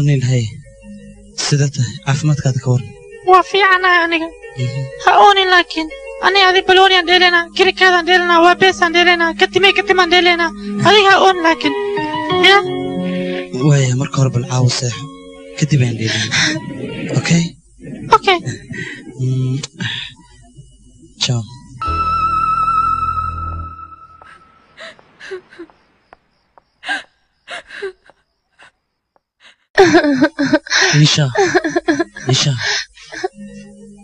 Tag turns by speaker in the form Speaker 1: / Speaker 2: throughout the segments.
Speaker 1: سنين هاي سيدته عفمتك هذا كور
Speaker 2: وفي عنا أنا هقوني لكن أنا هذه بلوني عندنا كريك هذا عندنا وبس عندنا كتمي عندنا هذه هقون لكن يا
Speaker 1: ويا مركور بالعاوسة كتبي عندنا أوكي
Speaker 2: أوكي
Speaker 1: تشاو نيشا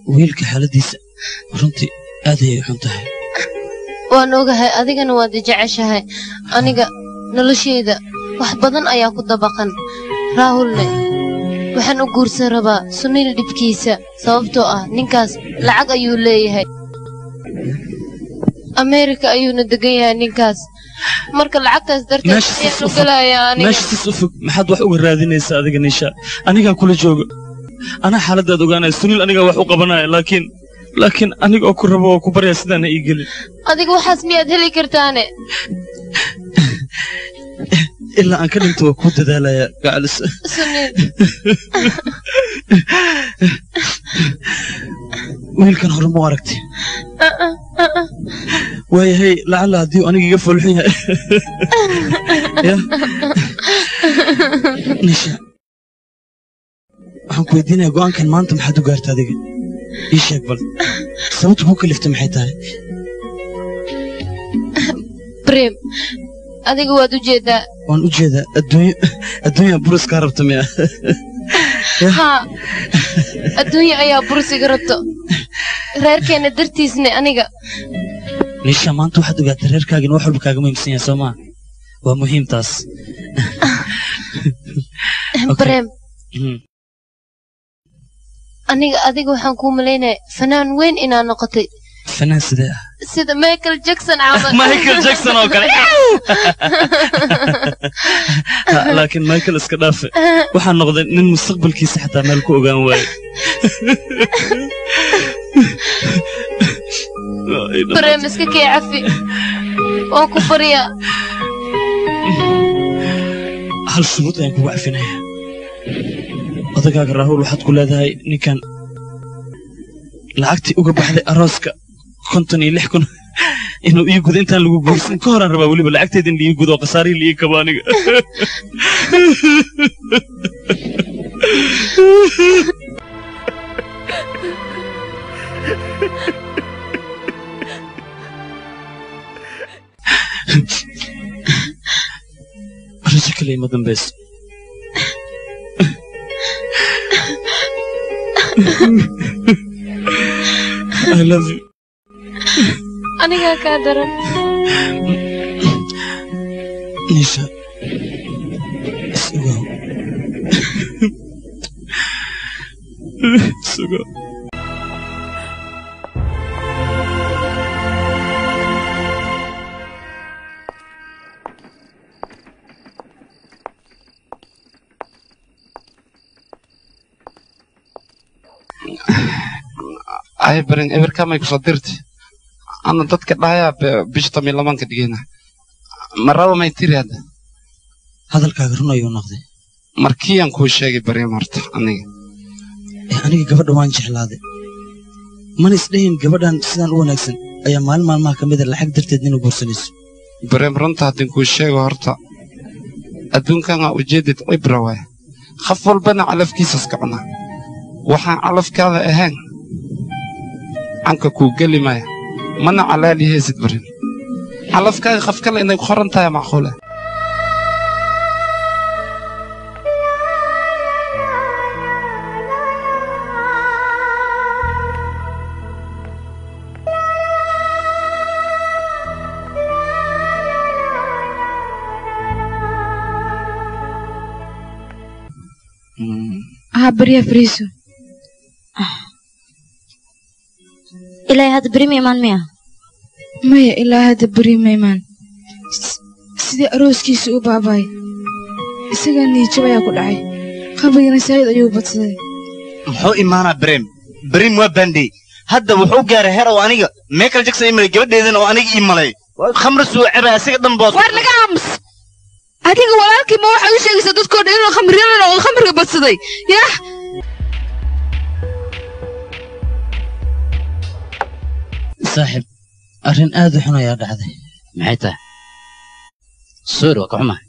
Speaker 1: ويلك حالديس runtii aad ay xun tahay
Speaker 3: waan ogahay adigana waad jeceshahay aniga nolosheyda wax badan ayaa ku dabaqan raahulne waxaan u guursan rabaa Sunil dibkiisa sababtoo ah ninkaas lacag ayuu leeyahay America ayuuna degan yahay ninkaas marka lacagtaas darteed ayaan u galayaa aniga
Speaker 4: meeshii sufug maxaad wax uga raadinaysaa adiga Nisha aniga kula jooga ana xaaladaad ogaanay Sunil aniga wax u qabanaya laakiin aniga oo ku rabo oo ku barya sidana ii galin
Speaker 3: adiga waxaas miyaad heli kartaane
Speaker 1: ilaa aan ka dhinto ku dadaalaya gacalis
Speaker 3: Sunil
Speaker 1: wiilkan hore ma aragtay waayahay lacala haddii aniga iga folxin yahay Nisha waxaan ku weydiinayaa go'aankan maanta maxaad u gaartay adiga ii sheeg bal sababta ku kaliftay maxay tahay
Speaker 3: Prem adiga waad u jeedaa
Speaker 1: waan u jeedaa adduunya buruska rabta miya
Speaker 3: ha adduunya ayaa burusiga rabto reerkeena dartiisne aniga
Speaker 1: Nisha maanta waxaad ogaatay reerkaagina wax walba kaaga muhiimsan yahay soo maa waa muhiim taas
Speaker 3: Prem aniga adiga waxaan ku maleynaa fanaan weyn inaan noqotay
Speaker 1: fanaan sidee ah
Speaker 3: sida Michael Jackson camal
Speaker 4: Michael Jackson oo kale laakiin Michael iska dhaafe waxaan noqday nin mustaqbalkiisa xataa meel ku ogaan waayo
Speaker 3: Prem iska kee cafi oo ku bariya
Speaker 1: hal shuruud ayaan kugu cafinayaa odagaaga Raahul waxaad ku leedahay ninkan lacagtii uga baxday arooska 56,000 inuu ii gudo intaan lagu guursan ka horaan rabaa weliba lacagteeda in ii gudo qasaarihi ii kabo aniga rajo kale ima dambayso I love you.
Speaker 3: aniga ka daran
Speaker 1: Nisha
Speaker 4: Sugo
Speaker 5: ay barin everkama ku soo dirtay ana dadka dhaaya bishta milamanka digina maraba may tiraada
Speaker 1: hadalkaaga run ayuu noqday
Speaker 5: markii aan ku sheegay barin marta
Speaker 1: aniga gabadha waan jeclaaday mana isdhayn gabadhan sidaan u wanaagsan ayaa maalin maalmaha ka mid ah lacag darteed inuu guursanayso
Speaker 5: barin runta hadin ku sheego horta adduunkan ujeedad ibra way khaf walbana calafkiisa iska cuna waxaan calafkaada ahaan anka ku gali maya mana calaali heesid barin calafkaaga khaf kale inay qoran tahay macquul ah
Speaker 6: بريا فريسو
Speaker 7: إلى هذا بريمي مان ميا
Speaker 6: مايا إلى هذا بريمي مان سيدي أروسكي سوء باباي إساقاني جوايا كل عاي خبرنا سايد أيوب بطلي
Speaker 8: محو إيمانا بريم وباندي هذا وحو قاري هيرا وانيقا ميكل جاكسون إيمالي قبل ديدنا وانيقا إيمالي خمر سوء عبا أسيق دنبوط
Speaker 6: وارلقا أمس adiga walaalkii ma waxa uu sheegay dadkood inuu khamriyo oo khamriga badsaday yah
Speaker 1: saaxiib arrin aad u xun ayaa dhacday
Speaker 9: maxay tahay suur waa ka xumaa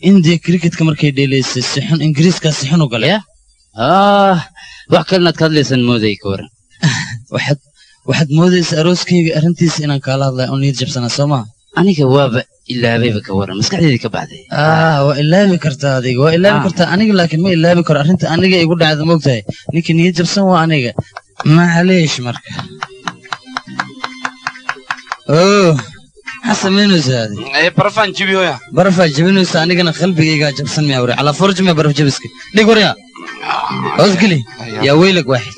Speaker 1: indiya cricketka markay dheelaysay si xun ingiriiskaa si xun u galay
Speaker 9: wax kalinaad ka hadlaysan mooday ka waran
Speaker 1: waxaad moodaysa arooskayga arrintiisa inaan kaala hadlay oo niyad jabsanaa soo maha
Speaker 9: aniga waaba ilaabayba ka waran maskaxdeedii ka baxday
Speaker 1: waa ilaabi kartaa adiga waa ilaabi kartaa aniga laakiin ma ilaabi karo arrinta aniga igu dhacda moogtahay ninka niyad jabsan waa aniga macaleesh marka maxaa samaynaysaa adi
Speaker 5: barafaan jibiyoya
Speaker 1: barafaa jabinaysa anigana qalbigaygaa jabsan miyaa wari calaa forj miya baraf jabiska dhig warya hoosgeli yaa weylak waaxid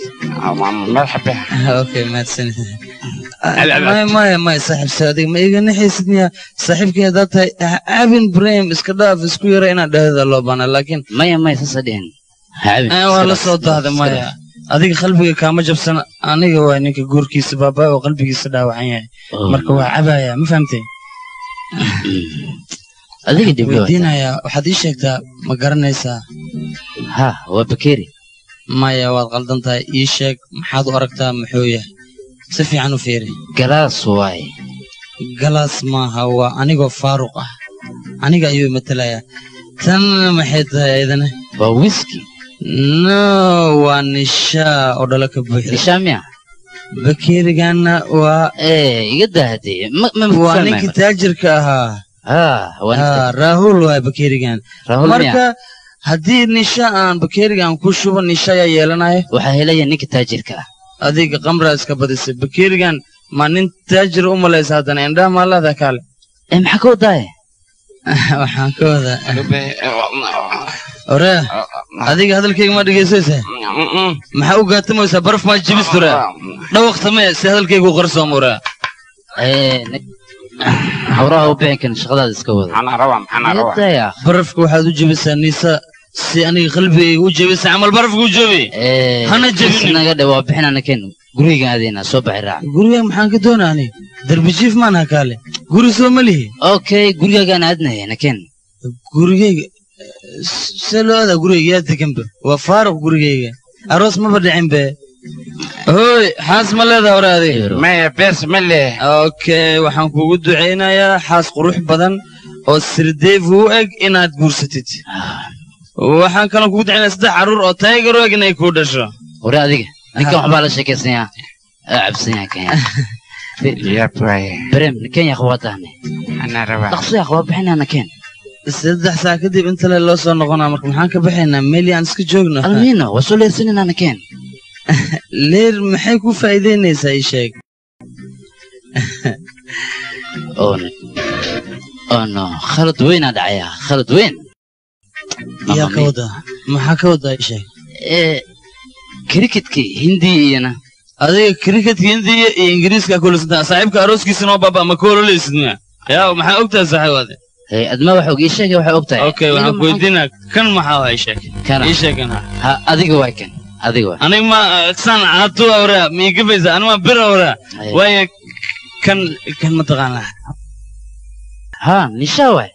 Speaker 5: مرحبا
Speaker 1: اوكي ما تسني ما صاحب صادق ما يغني حيسدني صاحبك هذا ابن بريم اسكداف اسكو يرى انا هذا لو بنا لكن
Speaker 9: ما يصدقين
Speaker 1: عابن والله صوت هذا ما adiga qalbiga kaama jabsan aniga waa ninka guurkiisa baaba oo qalbigiisa dhaawacan yahay marka waa cabaya ma fahamtay
Speaker 9: adiga dib loo
Speaker 1: diinaya waxaad ii sheegtaa ma garanaysaa
Speaker 9: ha waa bakeeri
Speaker 1: maya waad qaldan tahay ii sheeg maxaad u aragtaa muxuu yahay si fiican u fiiri
Speaker 9: galaas waay
Speaker 1: galaas maaha waa anigoo faaruq ah aniga ayuu matalayaa tan maxay tahay ayadana
Speaker 9: waa whisky
Speaker 1: no waa nishaa oo dhala ka buuxda
Speaker 9: nishaa miya
Speaker 1: bakeerigaana waa
Speaker 9: iga daahday
Speaker 1: waa ninkii taajirka ahaa raahul waa bakeerigan marka haddii nisha aan bakeerigan ku shubo nisha ayaa yeelanayo
Speaker 9: waxaa helaya ninka taajirka ah
Speaker 1: adiga qamraa iska badisay bakeerigan ma nin taajir u malaysa haddana indhaha maalaada kaale
Speaker 9: maxaa ka wadaaye
Speaker 1: waxaan ka wadaa ore adiga hadalkayga ma dhegaysaysaa maxaa u gaatamaysaa baraf maa jibistura dhawaqta mee si hadalkaygu qarsoom ore
Speaker 9: hawraha u bixin kan shaqadaada iska wada
Speaker 1: barafka waxaad u jebisaa niisa si aniga qalbigayga u jebisa camal barafka u jebi hana
Speaker 9: jebinaga dhe waa bixinana ken guriga aadayna soo baxi raac
Speaker 1: guriga maxaan ka doonaa ani darbi jiif maanaha kaale guri soo ma lihi
Speaker 9: okay gurigaagaan aadnahayna ken
Speaker 1: gurigayga see loo aadaa gurigayga yaa deganba waa faaruq gurigayga aroos maba dhicin be هوي حاس ملذا ورادي
Speaker 5: ما بس مله
Speaker 1: اوكي waxaan kugu duceynayaa xaas qurux badan oo sirdeef u eg inaad guursatid waxaan kala kugu duceynayaa saddex caruur oo tiger u eg inay ku dhasho
Speaker 9: hore adiga ninkan waxbaa la sheekaysanyaa cabsanyaa kenya
Speaker 5: يا باي
Speaker 9: بريم كenya khawatahne
Speaker 5: انا ربا
Speaker 9: dhaqsiya khawaa bixinana ken
Speaker 1: saddex saac kadib inta loo soo noqonaa marka maxaan ka bixinaa meel aan iska joogno
Speaker 9: almiina wasoo leersanina ken
Speaker 1: leer maxay ku faa'iideynaysaa ii sheeg
Speaker 9: no khalad weynaa dhacayaa khalad weyn
Speaker 1: yaa ka wadaa maxaa ka wadaa ii sheeg
Speaker 9: cricketkii hindiya iyana
Speaker 1: adiga cricketka hindiya iyo ingiriiska kulasanta saaxiibka arooskiisa noo baaba ma koololeysid miya yaa maxaa ogtahay saaxiibade
Speaker 9: adma waxa og ii sheeg waxa ogtahay
Speaker 1: okay waxaan ku weydiinaa kan maxaa waa ii sheeg ii sheeg kan
Speaker 9: ha adiga waa kan adiga waa
Speaker 1: aniga ma san aatu awra mi gabaysa anima bir awra way kan ma taqaana
Speaker 9: ha nisha way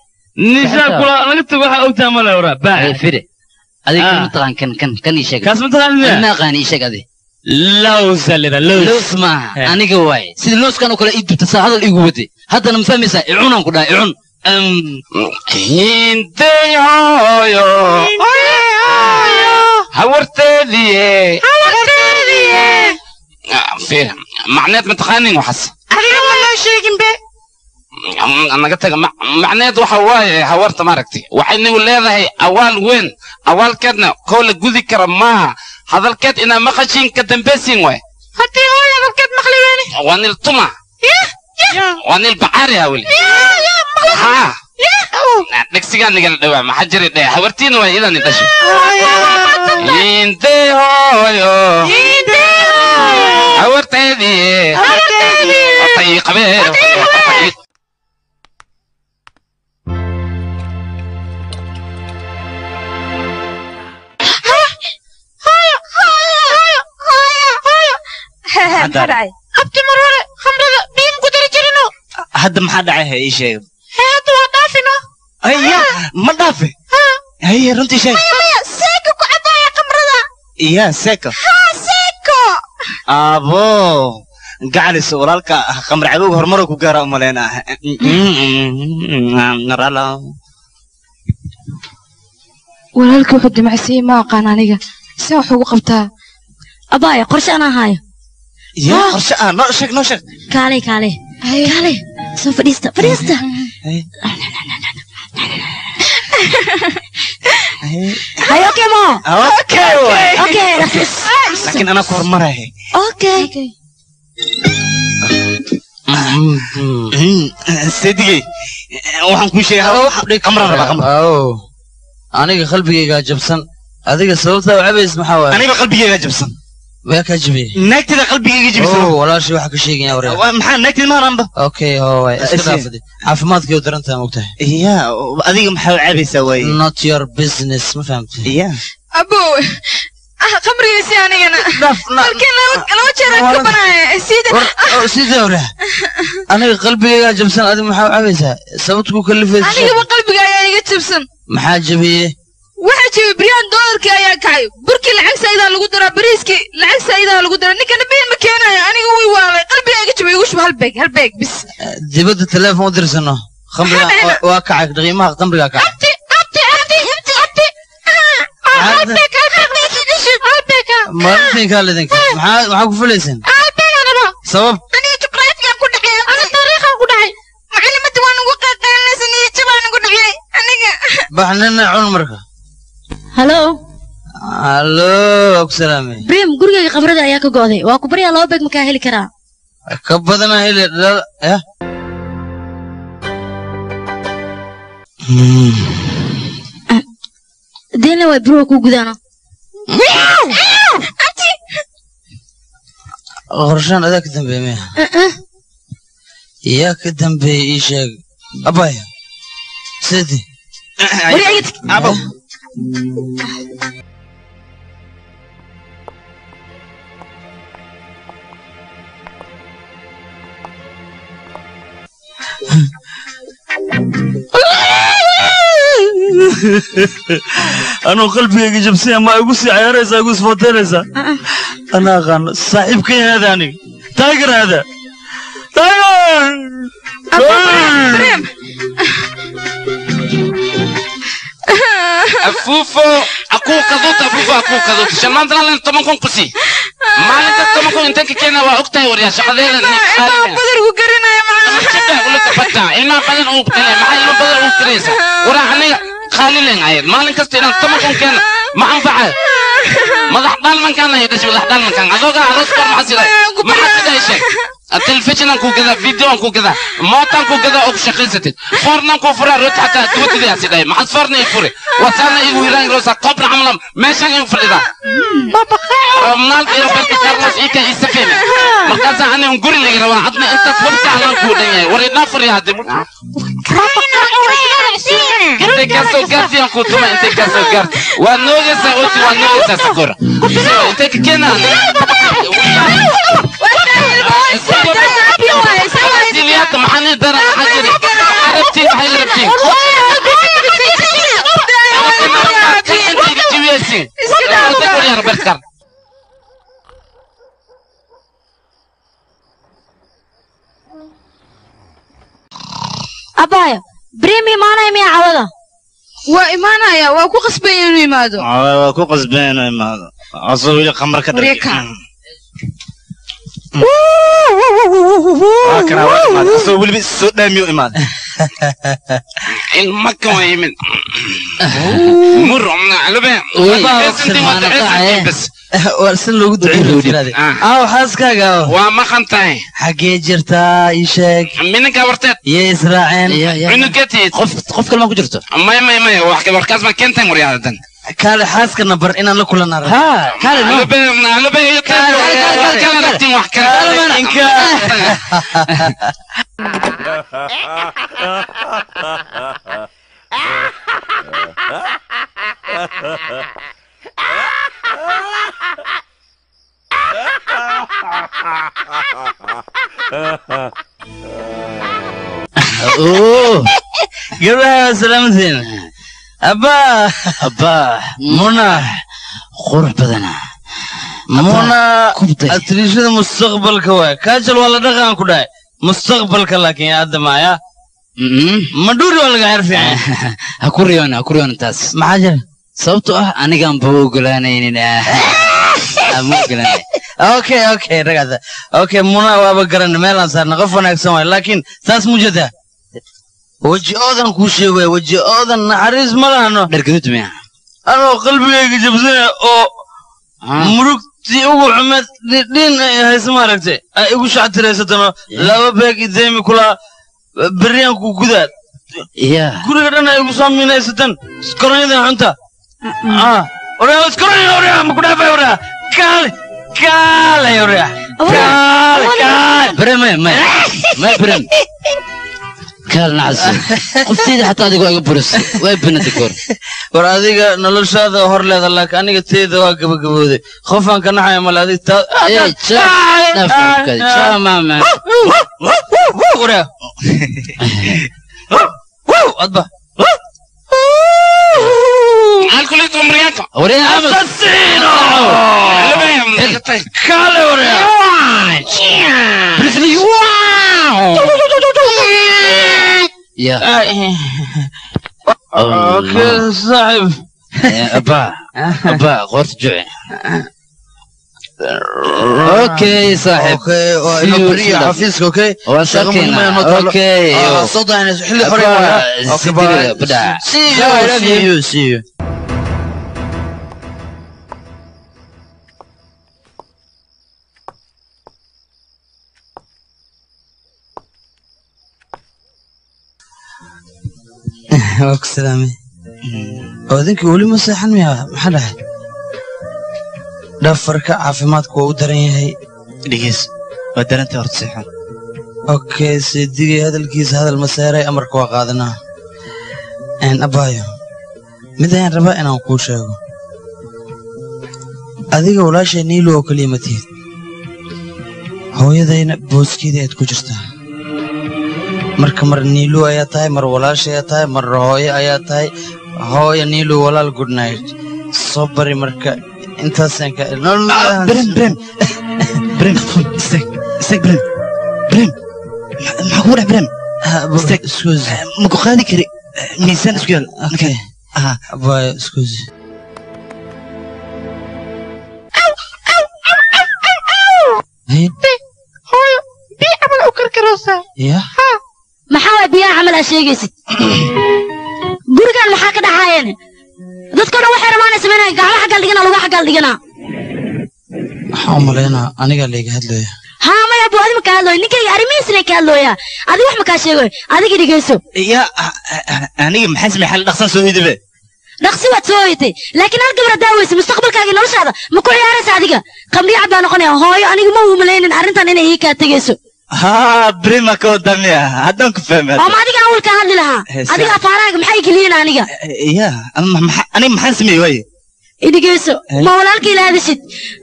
Speaker 1: nisha kula anaga tago waxa ogtaa ma la awra baa
Speaker 9: fire adiga ma taqaan kan ii sheeg
Speaker 1: kaas ma taqaan
Speaker 9: ma qaan ii sheeg adiga
Speaker 1: lows alira
Speaker 9: lows ma aniga way sida lows kan kala ii dubta hadal igu wadi haddana ma fahmaysaa icunan ku dhaay icun
Speaker 5: hinteeyo هورتلي فين معنات متقانين وحس
Speaker 2: أنا والله شيء به
Speaker 5: أنا قلت لك معنات وحواي هورت ماركتي وحين يقول هذا أول وين أول كدنا كل جوزي كرمها هذا الكد إنا ما خشين كتنبسين وين
Speaker 2: حتى هو هذا الكد مخلويني
Speaker 5: وان الطمع وان البحر يا ولي ها نكسيان نقول دوا ما حجري ده هورتين وين إذا نتشي Inte hoyo Awartedi Atay qabeer
Speaker 2: abti marwale khamrada biim ku dari jirino
Speaker 8: hadda maxaa dhacay ii sheeg
Speaker 2: hadda waa dhaafino
Speaker 8: ayya ma dhaafe هي رنتي شيء يا سيكو
Speaker 6: سيكو
Speaker 8: ابو قعلس ولالك خمر عبوه هرمرك وقارا مالينا نرالا
Speaker 6: walaalkii wuxuu dimacsiiyey ma aqaan aniga si wax ugu qabtaa
Speaker 7: abaya qorshe ana hayo
Speaker 8: يا قرش نوشك
Speaker 7: كالي سوف فديستا هاي اوكي مو اوكي ركز
Speaker 8: لكن انا كورمره هي
Speaker 7: اوكي
Speaker 8: سيدي waxaan ku sheegay qamra raba qamra
Speaker 1: aniga qalbigayga jabsan adiga sababta u cabays maxaa waay
Speaker 8: aniga qalbigayga jabsan
Speaker 1: waa ka jabay
Speaker 8: naagtida qalbigayga jabsan
Speaker 1: walaashi waxa ka sheegaya wareer
Speaker 8: maxaa naagtida ma ranba
Speaker 1: okay way iska dhaafadi caafimaadkii u darantaa mogtahay
Speaker 8: iya adiga maxaa u cabaysaa way
Speaker 1: not your business ma fahamtay
Speaker 8: iya
Speaker 6: abo khamrigiisi anigana markii laba jeer ka banaaye
Speaker 1: sida hore aniga qalbigayga jabsan adiga maxaa u cabaysaa sababtu ku kalifaysaa
Speaker 6: aniga qalbigayga iga jabsan
Speaker 1: maxaa jabiyay
Speaker 6: waxa jabiyay بريان دولاركي ayaa kacay burki lacag sayda lagu dara bariiski lacag sayda lagu dara ninkana biil ma keenayo aniga way waalay qalbigayga jabay ugu shubal beeg bis
Speaker 1: dibadda telefoon u dirsano khamriga waa kacay qiimaha khamriga kacay martin kaalidin maxaa ku fulaysan sabab
Speaker 6: aniga juqraafiga ku dhacay ana taariikha ku dhacay macallimada waan ugu qaqaynaysan iyo jabaan ugu dhacay aniga
Speaker 1: baxnana cun marka
Speaker 7: هلو
Speaker 1: أكسلامي
Speaker 7: بريم قرقة قبرة يا كجودي وأكبريا لو بيك مكاهل كرا
Speaker 1: كبدنا هيل لا يا
Speaker 7: دينا وبروك وجدنا
Speaker 1: غرشان هذاك ذنبي مية ياك ذنبي إيش أبايا سيدي
Speaker 8: أبو
Speaker 4: أنا قلبي يجيب سيا ما يقصي عياريسا يقص فوتيريسا أنا أغان صاحب كي هذا أني تايجر هذا تايجر
Speaker 6: بريم
Speaker 5: أفوفو أكو كذوت شلون ترى لين تمكن قصي ما لك تمكن أنت كنا وأختي وريا شغلة
Speaker 6: بدر وقرنا يا معلم
Speaker 5: أقول لك فتح إنا بدر وقتنا ما حد بدر وقتريسا وراحني خاللين عيد ما لك تستنا تمكن كنا ما أنفعل ما ضحضان من كان يدش ضحضان من كان أذوق عروس كر محسرة ما حد شيء التلفزيون أنكو كذا فيديو أنكو كذا موت أنكو كذا أو شخصيتي فرنا أنكو فرا رد حتى توت ذي أسيداي ما حد فرنا يفري وصلنا يقولون روسا قبل عملهم ما شان يفري ذا منال في ربك كارلوس إيكا يستفيد مركز عني نقول اللي روا عطنا أنت فرت على كودنيا ورينا فري هذا أنت كاسو كارتي أنكو توما أنت كاسو كارت ونوجس أوتي ونوجس سكورة أنت كنا سيليات محني درا حجري عرفتي حجرتي يا روبرت
Speaker 7: أبايا بريمي مانا يمي عوضة
Speaker 6: وإيمانا يا وأكو قصبين إنه يمادو
Speaker 8: أكو قصبين إنه يمادو أصوي لك خمر كدر أكنا وإيمان أصوي لي بالسود ميو إيمان
Speaker 5: المكة ويمين مر عمنا على بين بس
Speaker 1: وارسل له دعي حاسكاغا
Speaker 5: وما خنتاي
Speaker 1: حقي جرتا يشك
Speaker 5: منك ورتت
Speaker 1: يا اسراعيل
Speaker 5: منك كتي
Speaker 1: قف كلمه ku jirto
Speaker 5: ما wax warkaas ma keentay muriyaadan
Speaker 1: kale xaaska nabar inaan la kulana ha kale
Speaker 5: على بين كان رتين wax kale
Speaker 1: inka اوه قبلها سلامتين أبا منى قرح بدنا منا أتريش هذا مستقبل كواي كاجل ولا دخان كداي مستقبل كلاكين يا أدم يا مدوري ولا عارف يعني
Speaker 9: أكوريون تاس
Speaker 1: ما حاجة
Speaker 9: صوته أنا كان بقولانين مو قلانين
Speaker 1: اوكي رجعت اوكي منا وابقرن ميلان صار نغفنا كسماي لكن تاس موجودة وجه اذن كوشي وجه اذن نحرز ملانو
Speaker 9: دركدت ميا
Speaker 1: انا قلبي جبسنا او مرقتي او حمد دين هيسما ركتي ايغو شعتريستنا لaba beeg idemi kula بريان كوكودات
Speaker 9: يا
Speaker 1: كل أنا يقصون من ستن سكرني ذا أنت أوريا سكرني أوريا مكنا في أوريا كال يا أوريا كال
Speaker 9: بريم ما بريم كال نعس قفتي حتى هذا قاعد برس وين دكور
Speaker 1: وراديك نلش هذا هور له الله كأني كتير واقف كبودي خوفا كنا حيا ملادي تا
Speaker 9: إيه شا ما
Speaker 1: أوريا أضبع
Speaker 5: الكل تمريات
Speaker 9: أوريا
Speaker 1: أساسينو كال أوريا
Speaker 9: بريسلي يا
Speaker 1: اوكي صاحب
Speaker 9: ابا غورت جوعي اوكي صاحب
Speaker 1: اوكي حفيظك اوكي
Speaker 9: اوكي
Speaker 1: صوت يعني حل حريه اوكي
Speaker 9: بدا
Speaker 1: سي يو اوك سلامي ودينك ولي مساحن ميا محله دفرك عافيمادك وو درن yahay
Speaker 8: dhigeys waa daranta horta seexan
Speaker 1: اوكي سيدي hadalkiisa hadal masaaray amarka waa qaadanaa abaayo midaan rabaa inaan kuu sheego adiga walaashay niilo oo kaliya ma tihid hooyadayna booskeeda aad ku jirtaa marka mar niilo ayaa tahay mar walaashay ayaa tahay mar hooyo ayaa tahay hooyo niilo walaal good night soo bari marka intaasaan ka
Speaker 8: بريم استك بريم معقول بريم استك
Speaker 1: سكوز
Speaker 8: ماكو خالي كري ميزان سكول
Speaker 1: اوكي باي سكوز هي
Speaker 2: هوي بي عمل أكركروسا
Speaker 1: يا
Speaker 7: maxaa biyaa camal aad sheegaysid gurigan maxaa ka dhaxayeen dadkana waxay rabaan sameeyaan gacmaha xagal dhigana lagu xagal dhigana
Speaker 1: waxaan u maleynaa aniga leega hadlaya
Speaker 7: haa ma yabo adiga ka hadlooy ninkay arrimihiisna ka hadlooya adiga wax ma ka sheegay adiga dhigayso
Speaker 8: يا aniga maxay sameeyay xal dhaqsan soo hidibe
Speaker 7: dhaqsi waad soo haytay laakiin hal gabar daawaysa mustaqbalkaaga noloshaada ma ku ciyaaraysa adiga qamri cad baa noqonaya hooyo aniga ma u maleynin arrintan inay ii ka tagayso
Speaker 8: ها بريما كوداميا هدانك فهمت
Speaker 7: ما adiga awal ka hadli lahaa adiga afaaraaga maxay geliyeen aniga
Speaker 8: يا انا maxaan sameeyay way
Speaker 7: idigeyso ma walaalkii la hadashid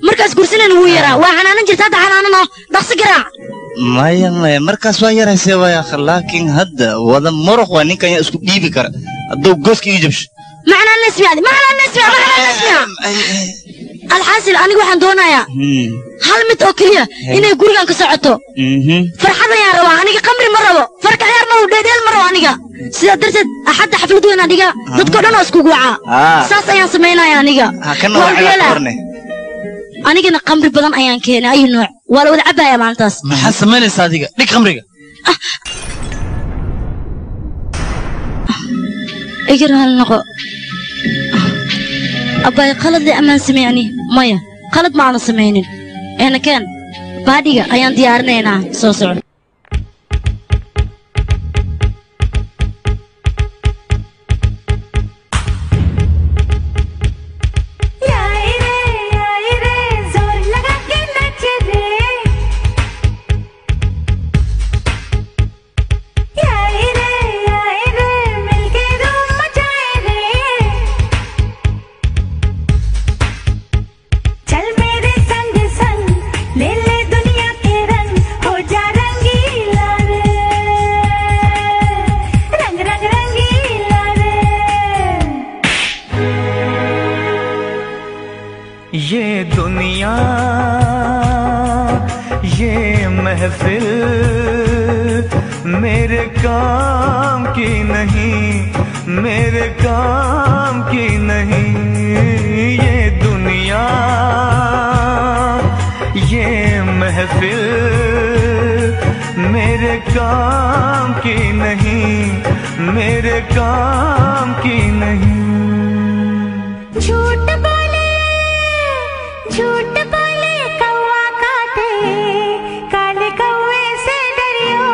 Speaker 7: markaas gursinan wuu yaraa waa xanaanan jirta hadda xanaanano dhaqsi garaac
Speaker 8: maya markaas waa yaraysay way laakiin hadda wada muruq waa ninkan isku dhiibi kara haduu gooska ii jabsho
Speaker 7: macna nasmiya alxaasil aniga waxaan doonayaa hal mid oo kaliya inay gurigan ka socoto farxad ayaan rabaa aniga qamri ma rabo farka ciyaar ma dheedeel ma rabo aniga sida darteed axadda xaflad weyn adiga dadka dhan oo isku guuca saas ayaan samaynayaa aniga anigana qamri badan ayaan keenay ayu nooc waa la wada cabaaya maalintaas
Speaker 1: maxaa samaynaysaa adiga dhig qamriga
Speaker 7: اجر هالنقو أباي قلد لي أمان سمعني مايا قلد معنا سمعينين أنا كان بادية أيان ديارنا هنا سوسر
Speaker 10: चल मेरे संग संग ले ले दुनिया के रंग हो जा रंग ये दुनिया ये महफिल मेरे काम की नहीं, मेरे काम की नहीं। ये दुनिया ये महफिल मेरे काम की नहीं, मेरे काम की नहीं।
Speaker 11: झूठ बोले कौवा काटे, काले कौवे से डरियो।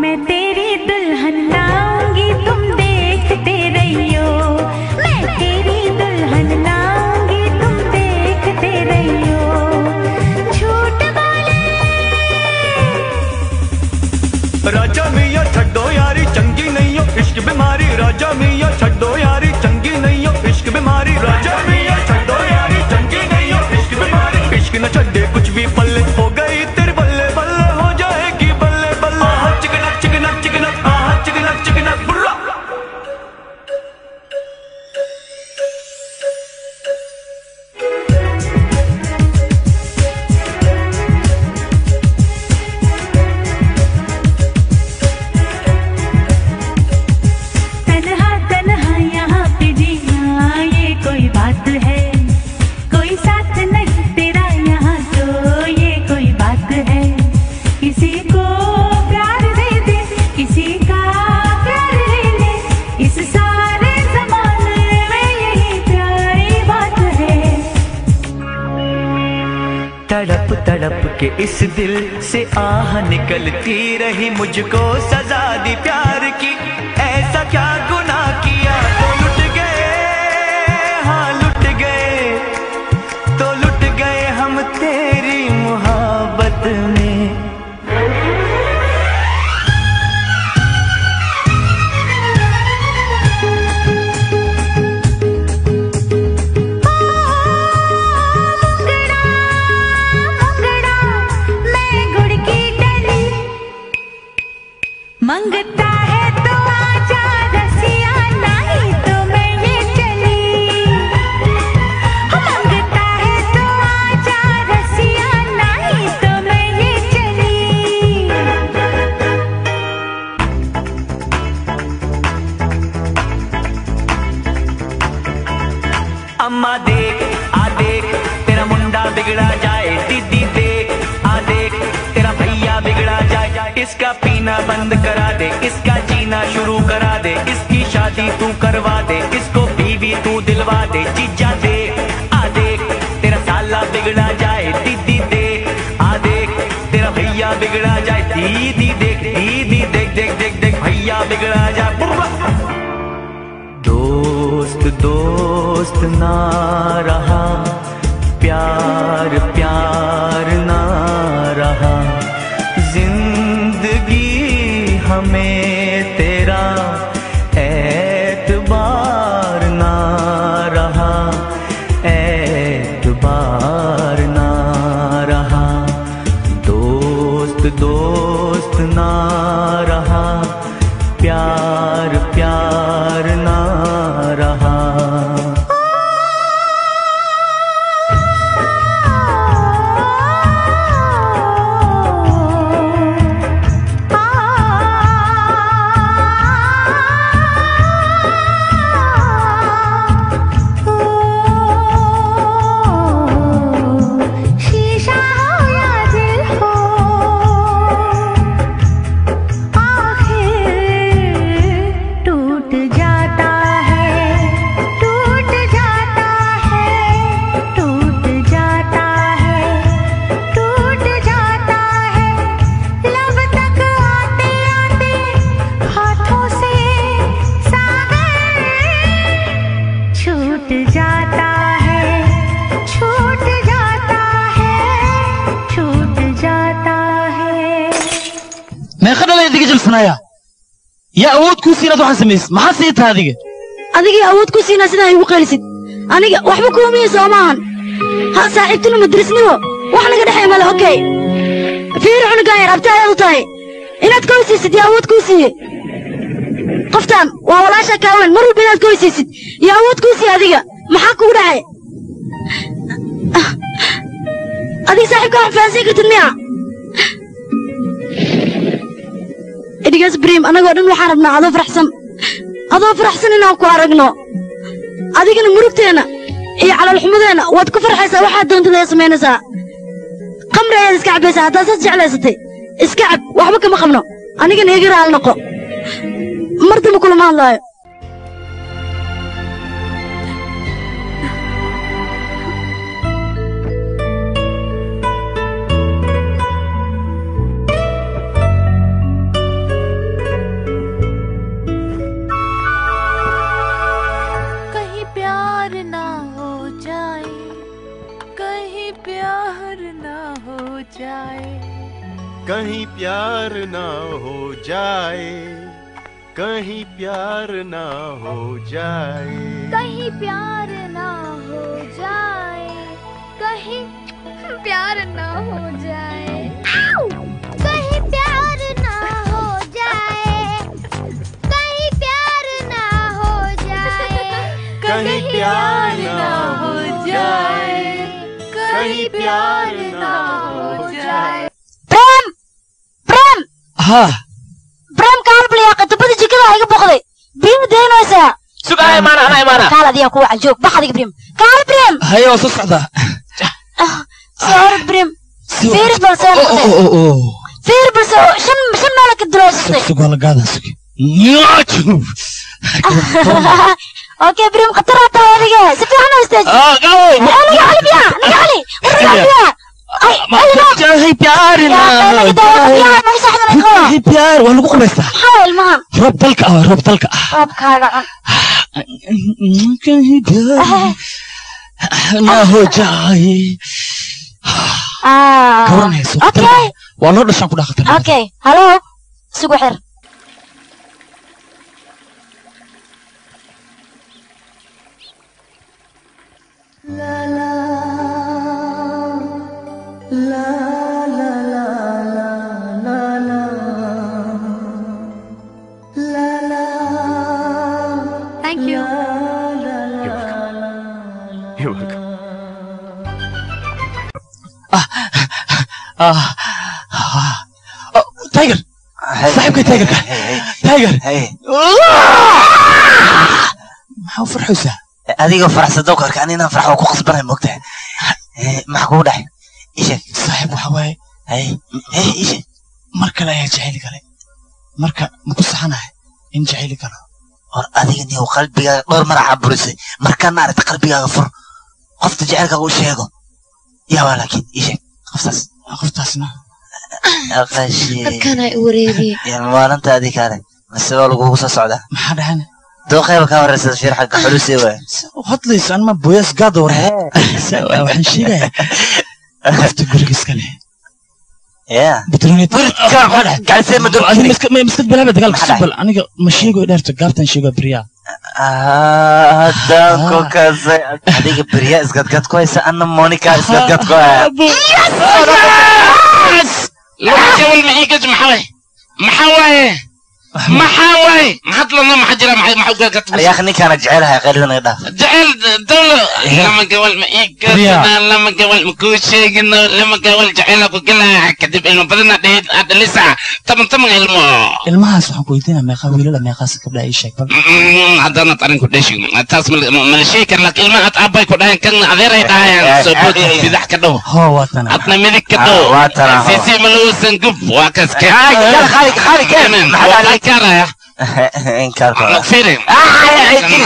Speaker 11: मैं तेरी दुल्हन लाऊंगी तुम देखते रहियो, मैं तेरी दुल्हन लाऊंगी तुम देखते रहियो। झूठ बोले
Speaker 10: राजा मियाँ छड्डो यारी चंगी नहीं हो इश्क बीमारी, राजा मियाँ छड्डो यारी चंगी नहीं हो इश्क बीमारी, राजा मियाँ छड्डो यारी चंगी नहीं हो इश्क बीमारी। इश्क न छड्डे कुछ भी पल्ले हो गई तेरे बल्ले बल्ले हो जाएगी बल्ले बल्ले। चिकनक चिकनक चिकनक चिकनक चिकनक बुर्रा। तड़प तड़प के इस दिल से आह निकलती रही, मुझको सजा दी प्यार की। ऐसा क्या गुनाह किया तो लुट गए, हाँ लुट गए, तो लुट गए हम तेरी मोहब्बत में।
Speaker 11: मंगता है तो आजा रसिया, नहीं तो मैं ये चली। मंगता है तो आजा रसिया, नहीं तो मैं ये चली।
Speaker 10: अम्मा देख आ देख तेरा मुंडा बिगड़ा जाए, दीदी देख आ देख तेरा भैया बिगड़ा जाए। इसका पीना बंद करा दे, इसका जीना शुरू करा दे, इसकी शादी तू करवा दे, इसको बीवी तू दिलवा दे। जीजा देख आ देख तेरा साला बिगड़ा जाए, दीदी देख आ देख तेरा भैया बिगड़ा जाए। दीदी देख देख देख देख भैया बिगड़ा जाए। दोस्त दोस्त ना रहा, प्यार प्यार ना रहा, जिंदगी हमें तेरा एतबार ना रहा, एतबार ना रहा। दोस्त दोस्त ना रहा, प्यार प्यार ना रहा।
Speaker 1: يا أود كوسينا دوحة سميس ما حسيت هذه
Speaker 7: أديك أود كوسينا سيدا يبقى قلسد أنا وحبك ومية سومان ها صاحبتنا مدرسني وإحنا قد حيمل أوكي في رعون قاير أبتاعي أوتاي إناد كوسي سيد يا أود كوسي قفتان وولا شكاوين مروا بيناد كوسي سيد يا أود كوسي هذه محاكو داعي adiga saaxiibka wax fahansiin kartid miya idigaas Brim anagoo dhan waxaan rabnaa adoo faraxsan inaan ku aragno adigana murugteena iyo calal xumadeena waad ku farxaysaa waxaad doontad ee samaynaysaa qamri ayaad iska cabaysaa haddaad saas jeclaysatay iska cab waxba kama qabno anigana iga raali noqo mar dambe kulama hadlaayo
Speaker 12: कहीं प्यार ना हो जाए कहीं प्यार ना हो जाए
Speaker 11: कहीं प्यार ना हो जाए कहीं प्यार ना हो जाए कहीं प्यार ना हो जाए कहीं प्यार ना हो जाए
Speaker 12: कहीं प्यार ना हो जाए कहीं प्यार ना हो जाए
Speaker 1: ها
Speaker 7: برام كان بلي قد بدي جكدا هيك بقدي بريم دينوسا
Speaker 13: سوق انا مانا
Speaker 7: قال دي كو عجوك بخدي بريم قال بريم
Speaker 1: هيا وصعده
Speaker 7: صار بريم فير بلسان فير بلسان شم مالك الدراسة
Speaker 1: سوق ولا قاعد سوق
Speaker 7: اوكي بريم قطرات هذه سفي انا استاذ
Speaker 13: قوي
Speaker 7: انا علي بيا انا علي
Speaker 1: هي بيارنا هي بيار ولا بقول بس
Speaker 7: حاول مهم
Speaker 1: رب تلك رب كذا هي بيار ما هو جاي كورني سوق اوكي والله دشان كو داخل
Speaker 7: اوكي هلو سوق حر لا لا لا لا لا لا لا لا
Speaker 11: Thank you.
Speaker 12: You're welcome.
Speaker 1: تايجر صاحبك تايجر تايجر maxaa farxaysa
Speaker 14: adiga faraxsado karka anina farxo ku qasbanay moogtahay maxaa ku dhaxay isha
Speaker 1: saaxib waxa waaye
Speaker 14: isha
Speaker 1: marka la jacayl kale marka ma ku saxanahay in jacayl kale
Speaker 14: or adiga niyo qalbigaaga dhowr mar caburisay marka naarta qalbigaaga fur qofta jacaylka uu sheego yaa walakin isha
Speaker 1: qoftaasna
Speaker 14: aqashi
Speaker 3: kana wareeri
Speaker 14: yaa maalinta adiga kale masoo lagu soo socda
Speaker 1: maxaa dhahan
Speaker 14: دوخيل كاميرا سفير حق حلوسي وين
Speaker 1: هطليس انا ما بويس قادور waxaan sheegay qofta guriga iska leh بتروني
Speaker 14: قاعد يصير مدور
Speaker 1: مسكت بلا دغال قبل aniga ma sheego dheerto gaabtan sheego bariya
Speaker 14: danko kaze adiga bariya isgad gad ku haysa anna monica isgad gad ku
Speaker 5: la jawal maxiga maxaway محاوي محطلنا محجرة محوقة كتبس
Speaker 14: يا أخي كانت جعلها غير ده
Speaker 5: جعل دولة لما قول ما لما قول مكوش شيء لما قول جعلها وكلها كتب إنه بدنا نهيد هذا لسه طبعا
Speaker 1: المها سبحان كويتنا ما يخاوي لا ما يخاص قبل أي شيء
Speaker 5: هذا أنا طارن كدش تاس من الشيء كان لك المها أتعبي كده كان غير هذا سبوت في ذاك كده
Speaker 1: هو واتنا
Speaker 5: أتنا ملك كده
Speaker 14: واتنا
Speaker 5: سيسي ملوس نقف وكاس
Speaker 14: خالي
Speaker 5: كاره
Speaker 14: انكار
Speaker 5: فيرين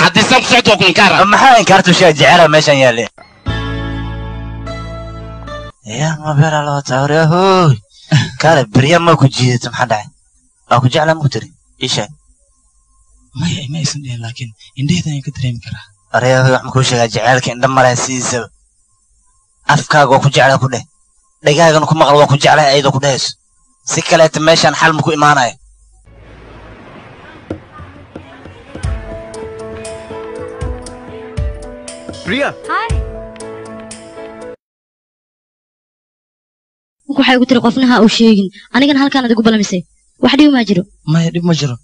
Speaker 5: حد سام سعته انكار
Speaker 14: ما انكرت شيء جعله ماشي يالي يا ما بير الله تعالى هو قال بريا ما كجيت محدع او كجعله مكتري ايش
Speaker 1: ما يسمي لكن indheeda ay ka dareemi karaa
Speaker 14: araya wax ma ku sheegay jacaylka indha mara siisa afkaaga ku jeclaa ku dheh dhagaagan ku maqal waa ku jeclaa ayda ku dhehayso si kale ta meeshan xal ma ku imaanayo
Speaker 12: Priya.
Speaker 7: Hi. waxay ugu tiri qofnaha uu sheegin anigana halkaan adigu balamisay wax dhiib ma jiro
Speaker 1: ma jiro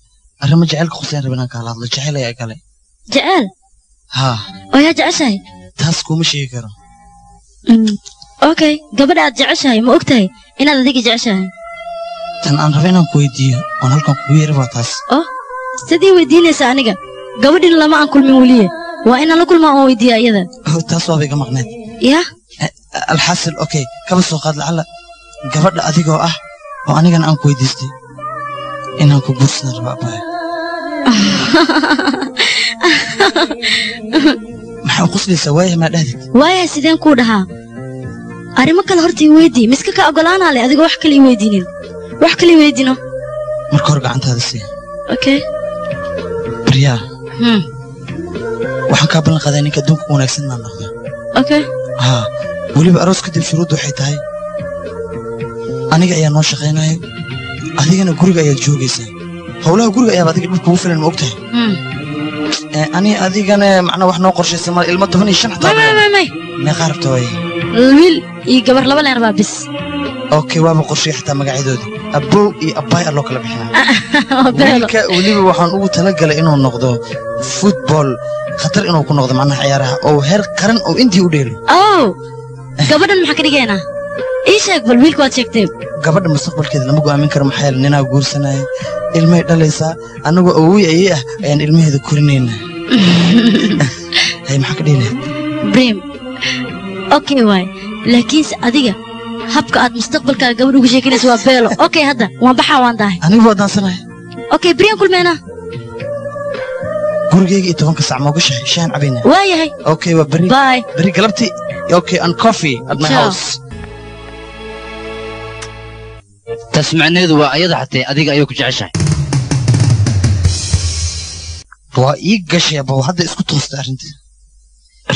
Speaker 1: arrimo jacaylka khuseen rabnaan ka hadlo jacayl ayaa kale
Speaker 7: jacayl
Speaker 1: ha
Speaker 7: oo yaa jacayl
Speaker 1: taas kuma sheegi karo
Speaker 7: okay gabadha aad jeceshahay ma ogtahay inaad adiga jeceshahay
Speaker 1: tan aan rabo inaan ku weydiiyo oon halkan kugu yeeri waa taas
Speaker 7: sidii weydiinaysa aniga gabadhin lama aan kulmin weliye waa inaan la kulmaa oon weydiiya iyada
Speaker 1: taas waaba iga maqneed
Speaker 7: ya
Speaker 1: alxasil okay kaba soo qaad lacala gabadha adigoo ah oo anigana aan ku weydiistay inaan ku guursana raba abbaay maxaa quslaysaa waaya maa dhahdid
Speaker 7: waaya sideen kuu dhahaa arrimo kale horta ii weydii miska ka ogolaanaa le adigoo wax kale ii weydiinin wax kale ii weydiino
Speaker 1: marka hore gacantaada sii
Speaker 7: okay
Speaker 1: baryaa waxaan kaa ballan qaadaa ninka adduunka u wanaagsan inaan noqdo
Speaker 7: okay
Speaker 1: haa weliba aroos kadib shuruuddu waxay tahay aniga ayaa noo shaqaynayo adigana guriga ayaad joogaysaa howlaha guriga ayaaba adiga dhib kugu filan ma og tahay ani adigana macnaa wax noo qorshaysa ma ilmo 15 xataa meeqaa rabta waaye
Speaker 7: wiil iyo gabar laba leen rabaa bis
Speaker 1: okay waaba qorshay xataa magacyadoodii abbow iyo abbaay loo kala bixinaa wiilka weliba waxaan ugu talagalay inuu noqdo football khatar inuu ku noqdo macnaha ciyaaraha oo heer qaran oo intii u dheelo
Speaker 7: gabadhan maxaa ka dhigaynaa ii sheeg bal wiilka waad sheegtee
Speaker 1: gabadha mustaqbalkeeda lama go'aamin karo maxaa yeele ninaa guursanaya ilmay dhalaysaa annagoo awowi ayay ah ayaan ilmaheeda korinaynaa hay maxaa ka dhihilayd
Speaker 7: brim okay waay laakiinse adiga habka aad mustaqbalkaaga gabadh ugu sheekinaysa waa beelo okay hadda waan baxaa waan dahay
Speaker 1: anigu waa daansanaya
Speaker 7: okay brian kulmeena
Speaker 1: gurigeyga iyo 10 sac ma uga shaan cabayna
Speaker 7: waayahay
Speaker 1: okay waa bari galabtii okay and coffee at my house
Speaker 9: tasmacneedu waa ayada xatee adiga ayuu ku jeceshahay
Speaker 1: waa ii gashay abow hadda isku toostay arrinta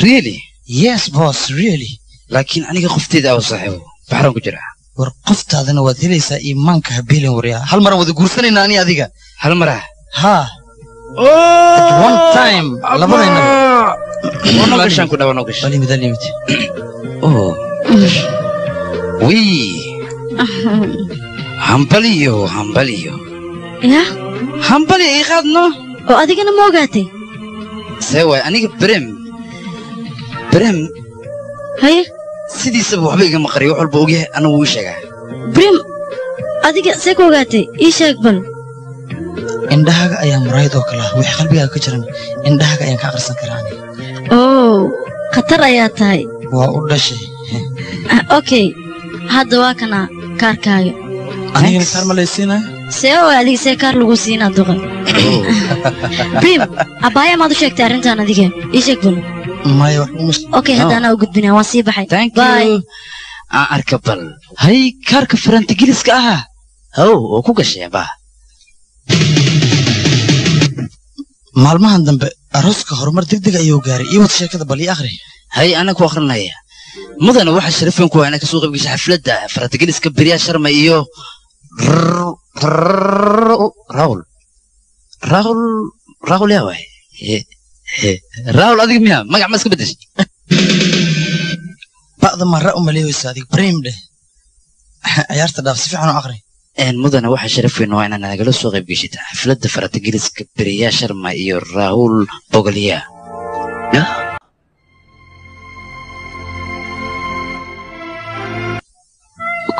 Speaker 9: really
Speaker 1: yes boss really
Speaker 9: laakiin aniga qofteeda aw saaxiibo baxran ku jira
Speaker 1: war qoftaadana waad helaysaa iimaanka habeelin waryaa hal mar aan wada guursanaynaa ani adiga
Speaker 9: hal mar ah
Speaker 1: haa one time labadayna
Speaker 9: wana gashan ku dhawana gash
Speaker 1: limit
Speaker 9: oh wii hambaliyo
Speaker 7: ya
Speaker 9: hambali ii qaadno
Speaker 7: oo adigana ma ogaatay
Speaker 9: see waay aniga brem
Speaker 7: haye
Speaker 9: sidiisaba waxba igama qariyo wax walba ogyahay anigu ii sheegaa
Speaker 7: brem adiga see ku ogaatay ii sheeg bal
Speaker 1: indhahaaga ayaa muraayad oo kale ah wixii qalbigaaga ka jiran indhahaaga ayaan ka akhrisan karaa aniga
Speaker 7: khatar ayaa tahay
Speaker 1: waa u dhashay
Speaker 7: okay hadda waa kana kaarkaaga
Speaker 1: anigana kaar ma laysiinaa
Speaker 7: see oo adiga see kaar lagu siinaa duqa brim abbaaya maad u sheegtay arrintan adiga ii sheeg bal
Speaker 1: maya wax
Speaker 7: okay hadda anaa u gudbinaa waan sii baxay
Speaker 9: bye aan arka bal hay kaarka farantigiliska ah oo ku gashay baa
Speaker 1: maalmahan dambe arooska horumar degdeg ayuu gaaray iyo wad sheekada bal ii akhri
Speaker 9: hay ana ku akhrinaya mudana waxa sharafan ku ana ka soo qayb gashay xafladda farantigiliska beriya sharma iyo Rahul yaa waay Rahul adiga miya magac ma iska bedeshay
Speaker 1: bacda marra u maleeyaysa adiga Prem dheh ciyaarta dhaaf si fiican u akhri
Speaker 9: mudana waxa sharaf weyn waa inaan nagala soo qayb gashay xafladda farantigiliska beriya sharma iyo Rahul Bogalia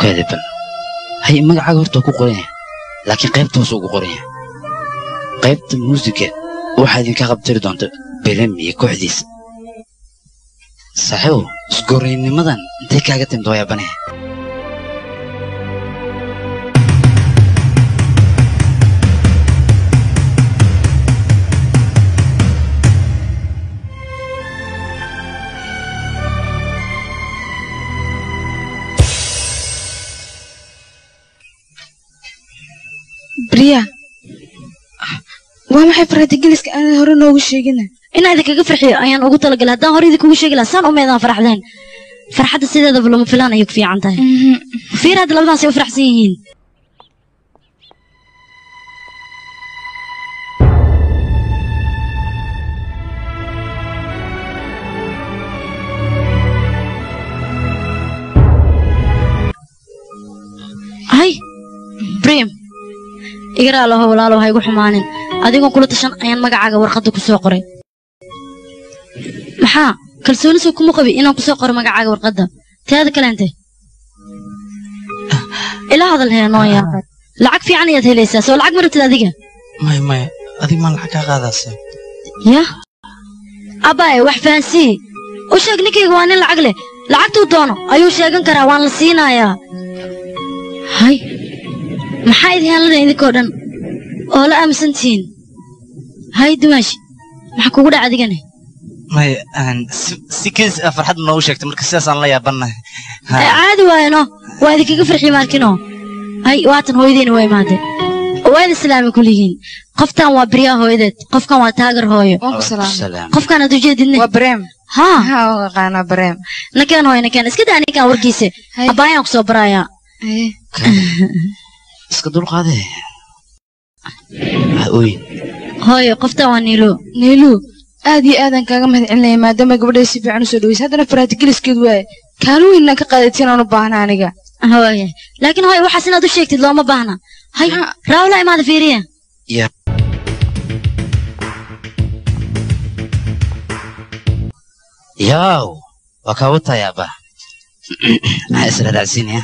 Speaker 9: كذبا هي مقعد هرتو كو قرين لكن قيبته سوق قرين قيبت الموسيقى واحد كان قبتر دونت بلمي كوحديس صحيح سكورين مدن انت كاغا تمدو يا بني
Speaker 6: بريا وما حي فراتجلس كأنا هرنا وشيجنا
Speaker 7: إن هذا كيف فرحي أيان أقول لك لا ده هريدك وشيجلا سان أمي فرح ذن فرحة السيدة ده بلوم فلان يكفي عنده في هذا لو ناس يفرح سين هاي بريم إقرأ له ولا له هيقول حمانين أديكم كل تشان أيان مقعة ورقته كسوقري محا كل سونس وكم قبي إنا كسوقر مقعة ورقته teeda kale inte ila hadal heeno ya lacag fiican ayaad helaysaa soo lacag martid adiga
Speaker 1: maya adig maan lacag kaa qaadaase
Speaker 7: ya abaaye wax fahansii u sheeg ninkayga waa nin lacag leh lacagtuu doono ayuu sheegan karaa waan la siinayaa hay maxaa idin helada idinkoo dhan oo la aaminsantihiin hay dumaashi maxaa kugu dhaca adigane
Speaker 14: maya si kiis farxad noogu sheegtay marka sidaasaan la yaabannahay
Speaker 7: caadi waayano waa idinkaga farxi maarkino hay waatan hooyadiina waa imaadee waa idin salaami kuligiin qoftan waa beriyaa hooyadeed qofkan waa taagar hooyo qofkan aad ujeedidne
Speaker 6: waa bareem
Speaker 7: ها
Speaker 6: قانا بريم
Speaker 7: نكان هاي نكان اسكت أنا كان ورقيسة أبايا أقصى برايا
Speaker 9: اسكت دول قاعدة هاي
Speaker 7: هاي قفتا ونيلو
Speaker 6: نيلو آدي كاغا مهدعين ما دام قبل يسيبي عنو سودويس هذا نفرات كلس كدواي كانوا إنك قادتين أنا باهنا أنيقا
Speaker 7: هاي لكن هاي وحسنا دو شيكتي لو ما باهنا هاي راولا ما فيريا
Speaker 9: يا ياو وكاوتا يا با عايز العزين يا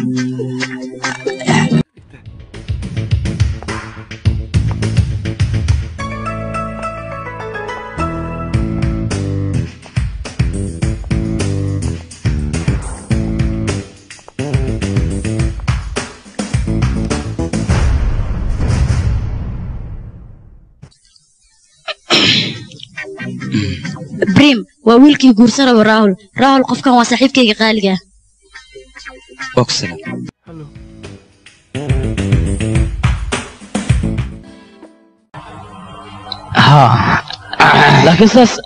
Speaker 7: بريم وويلكي قرصنا وراهل راهل قف كان وصاحبكي قالقة
Speaker 9: بوكسنا
Speaker 14: ها
Speaker 9: لكن ساس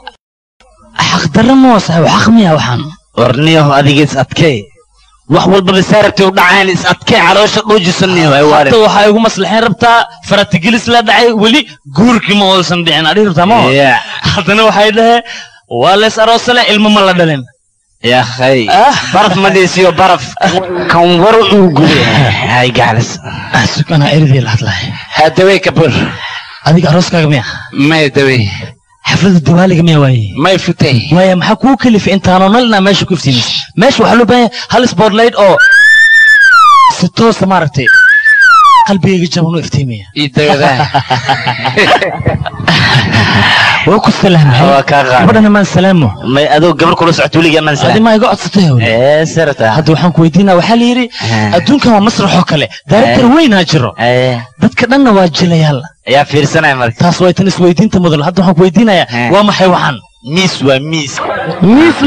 Speaker 9: حق درمو صاحب حق ميا وحن
Speaker 14: ورنيه أديك أتكي wax walba bisaarabtay u dhacaan is adkay caloosha dhuujisanay way waare
Speaker 4: waxa ay ugu maslaxeen rabtaa faratigilis la dhacay wali guurkii ma uusan dhicin adii rabtaa ma hadana waxay dhahay waa lees aroosale ilmo ma la dhalin
Speaker 14: يا أخي برف ما ديسيو برف كم ورق وجوه هاي جالس
Speaker 9: أسوق أنا أريد الهطلة
Speaker 14: هدوي كبر
Speaker 9: أديك أروس كاغمية
Speaker 14: ما يدوي
Speaker 9: حفلة الدوالي كمية واي
Speaker 14: ما يفتي
Speaker 9: واي محكوك اللي في انت نلنا ماشي كفتيني ماشي وحلو باي هل سبور لايت أو ستوس مرتي قلبي يجي جبنو افتيمية
Speaker 14: يدوي ذا
Speaker 9: وكو السلام
Speaker 14: هو كاغا
Speaker 9: بدنا ما نسلمه
Speaker 14: ما ادو قبل كل سعتولي جمان سلام
Speaker 9: هذه ما يقعد سطيه
Speaker 14: ايه سرتا
Speaker 9: هادو waxaan ku weydiinaa waxa la yiri adduunka waa masrax oo kale daartar weyn ha jiro dadka dhanna waa jilayaal
Speaker 14: ayaa fiirsanay marka
Speaker 9: taas way tan is weydiinta mudan hadda waxaan ku weydiinayaa waa maxay waxan
Speaker 14: miis waa miis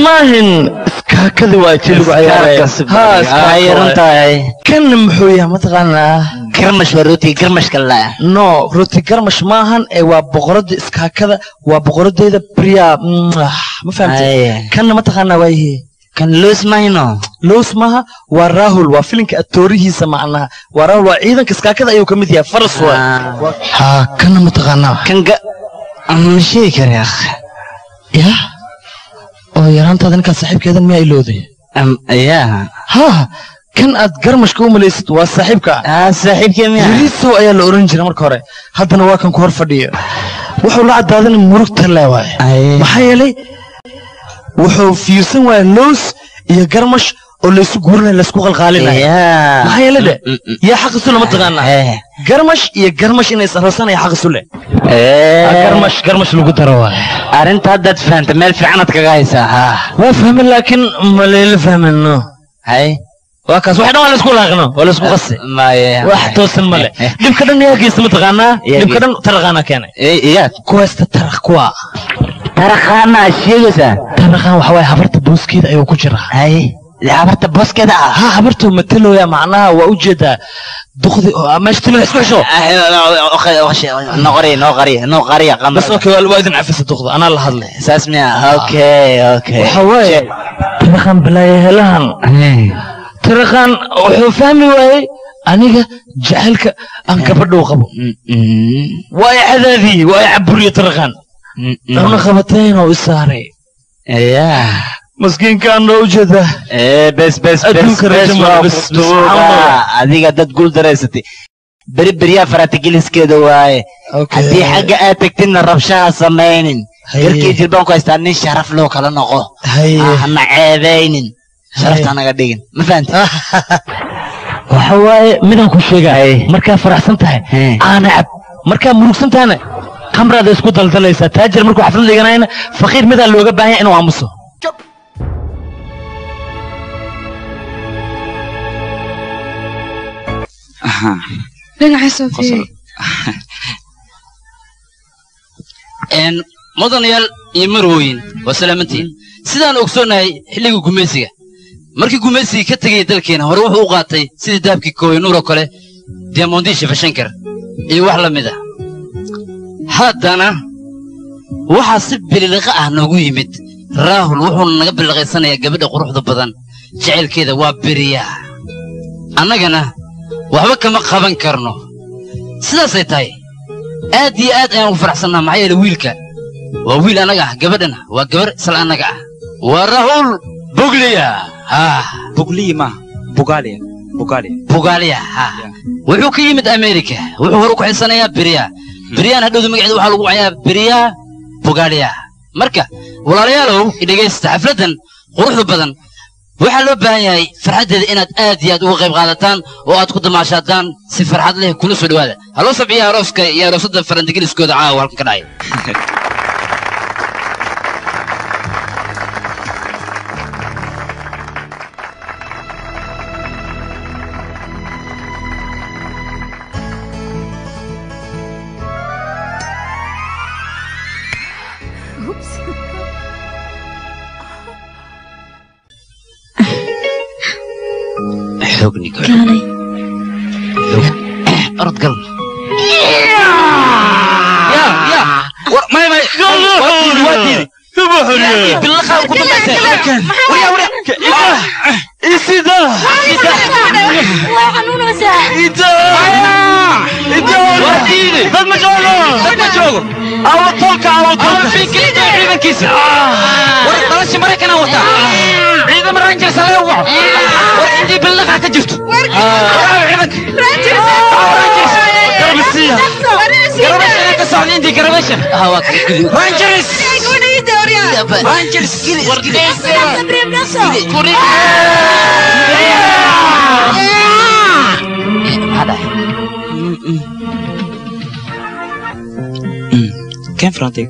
Speaker 9: maahin iskaakadi waa jiligu
Speaker 14: ciyaaray runtahay
Speaker 9: kan muxuu yahay mataqaanaa
Speaker 14: garmash waa rooti garmash kala
Speaker 9: no rooti garmash maahan ee waa boqorada iskaakada waa boqoradeeda priya ma fahamtay kan mataqaanaa waa yahay
Speaker 14: kan loos mayno
Speaker 9: loos maha waa rahul waa filinka atoorihiisa macnaha waa rahul waa ciidanka iskaakada ayuu ka mid yahay faras waa ha kan mataqaanaa
Speaker 14: kan amshii kare akh
Speaker 9: ya oo yaraantaada ninka saaxiibkeedan miyaa ilooday
Speaker 14: yaa
Speaker 9: ha kan aad garmashka u malaysid waa saaxiibka
Speaker 14: saaxiibkee miyaa
Speaker 9: yariisow ayaa la oran jiray marka hore haddana waa kan ku hor fadhiyo wuxuu la cadaadan murugta leewaay maxaa yeelay wuxuu fiirsan waaya loos iyo garmash oo laysu guurinaya laysku qalqaalinaya maxaa yeelay dhe yaa xaq isu lama taqaanaa garmash iyo garmash inay isaroosanaya xaq isu leh garmash lagu daro waay
Speaker 14: arrinta haddaad fahanta meel fiicanaad kaga haysaa
Speaker 9: waa fahmin laakiin ma layla fahmino
Speaker 14: hay
Speaker 9: waa kaas wax dhan waa laysku laaqno waa laysku qasay wax toosan male dhibka dhan yaa geysta mataqaanaa dhibka dhan taraqaana keenay kuwaasta taraq kuwa
Speaker 14: taraqaana sheegaysaa
Speaker 9: taraqaan waxa waay habarta booskeeda ayuu ku jiraa
Speaker 14: hay habarta booskeeda
Speaker 9: ha habartu matalooya macnaha waa u jeedaa duqdi oo meesha timida isku xisho
Speaker 14: noqari
Speaker 9: bas okay waa idin cafisa duqda anaa la hadlay
Speaker 14: saas miya okay
Speaker 9: waxa waaye taraqaan balaaye helahan taraqaan wuxuu fahmi waayey aniga jacaylka aan gabadha u qabo waa i cadaadiyey waa i caburiye taraqaan dhawna qabateen oo isaaray مسكين نو جدا
Speaker 14: بس adiga dad guul dareysatay beri faratigilis keeda waaye hadii xagga aad tagtidna rabshaha samaynin garkii jilbaan ku haystaa nin sharaf loo kala noqo hana ceebeynin sharafta anaga dhigin ma fahanti
Speaker 9: waxa waaye midaan ku sheegay markaa faraxsan tahay aana cab markaa murugsan tahayna khamraada isku daldalaysaa taajir markuu xaflad dhiganayna faqiir midaa looga baahan yahay inuu aamuso
Speaker 6: dhinaca Sofia
Speaker 13: mudanayaal iyo marwooyin waa salaamantiin sidaan ogsoonahay xilligii gumaysiga markii gumaysiga ka tegay dalkeena hore wuxuu u qaatay sidii dahabkii kooynuur oo kale diamondisha fashankar iyo wax la mid ah haddana waxaa si bililiqa ah noogu yimid raahul wuxuuna naga billiqaysanayaa gabadha quruxda badan jacaylkeeda waa beriyaa annagana waxba kama qaban karno sidaasay tahay aad iyo aad ayaan ugu faraxsannaa maxaa yeele wiilka waa wiil annaga ah gabadhana waa gabar isla annaga ah waa raahul bugliya
Speaker 15: bugliya ma
Speaker 13: bugaaliya wuxuu ka yimid amerika wuxuu hore ku xisanayaa beriyaa beriyaan hadhowda magaceeda waxaa lagu wacayaa beriyaa bugaaliya marka walaalayaalow idhegaysta xafladdan quruxda badan waxaa loo baahan yahay farxaddeeda inaad aad iyo aad uga qayb qaadataan oo aad ku damaashaadaan si farxad leh kula soo dhowaada haloo sabciya arooska iyo aroosadda farantigeliskooda caawa halkan ka dhacay حوق نيكول أرد قلب يا ما وديني بالله خاوك وريا إيسيدا
Speaker 7: الله حنون وسع
Speaker 13: وديني ضد مجوله أو طولك في كده عيبا كيسي ورد بلاش مريك أنا وطا عيدا من رانجر سلاوع وعندي بالله كجفت عيبك رانجر قربسية قربسية تسعونين دي قربشة هواك رانجرس رانجرس هذا
Speaker 15: كم فرانتي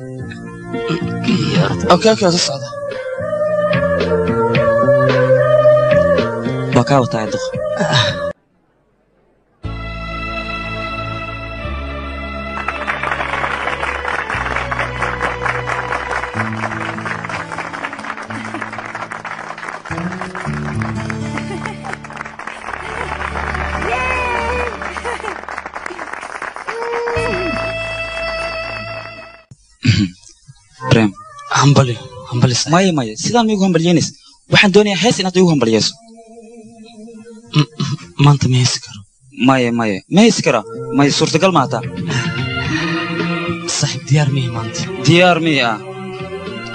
Speaker 1: اوكي تصعد
Speaker 15: بكاو تعدخ بريم
Speaker 1: همبلي
Speaker 15: ماي سيدان ميغو همبلينيس waxaan doonayaa hees inaad igu hambaliyayso
Speaker 1: maanta ma heesi karo
Speaker 15: ma heesi kara may suurtagal maataa
Speaker 1: saaxiib diyaar mihi maanta
Speaker 15: diyaar miya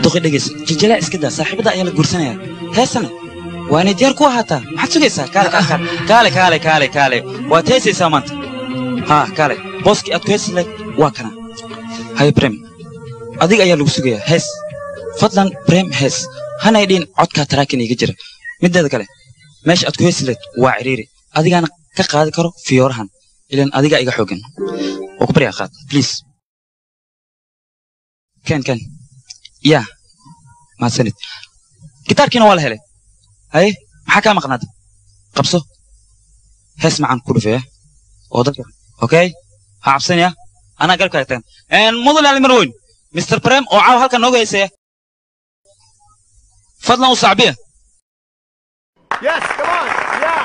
Speaker 15: duqi dhegeys jijalaa iska daa saaxiibada ayaa la guursanaya heesana waa inay diyaar ku ahaataa maxaad sugaysaa kaale waad heesaysaa maanta haa kaale booskii aad ku heesi lahayd waa kana hay brem adiga ayaa lagu sugayaa hees fadlan brem hees hana idhiin codkaa taraakin iga jira mideeda kale meesha aad ku heesi lahayd waa ciriiri adigaana ka qaadi karo fiyoorahan ilan adigaa iga xoogan oo ku baryaa qaad please kan yaa mahadsanid gitaarkiina waa la helay haye maxaa kaa maqnaada qabso hees macaan ku dhufeeya oo dadka okay ha cabsanaya anaa garabkaaga tagan mudan ali marweyn mr brem oo caawa halkan nooga heesaya fadlan u sacbiya
Speaker 12: Yes, come on. Yeah.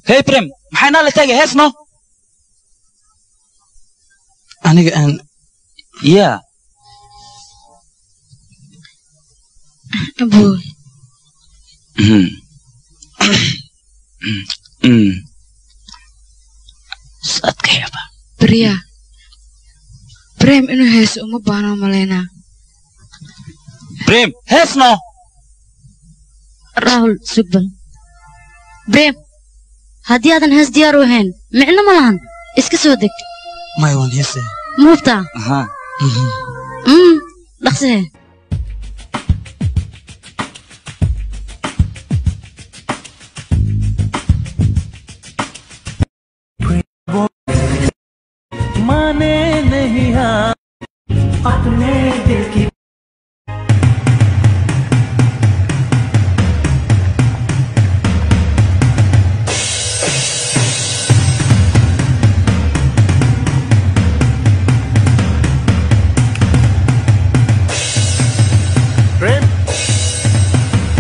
Speaker 15: Hey Prem, maxay naa la taagay hees no?
Speaker 1: aniga aan
Speaker 15: Yeah.
Speaker 6: Abu.
Speaker 13: Sadka yaba.
Speaker 6: Priya. Prem inuu heeso uma baahna malaynaa.
Speaker 15: Prem, hees no?
Speaker 7: Rahul Subbal. Prem, haddii aadan hees diyaar u ahayn, micno ma lahan. Iska soo deg.
Speaker 1: ما يوان هيسه
Speaker 7: موفتا
Speaker 9: ها
Speaker 7: دخسه
Speaker 10: माने नहीं हाँ अपने दिल की
Speaker 12: प्रेम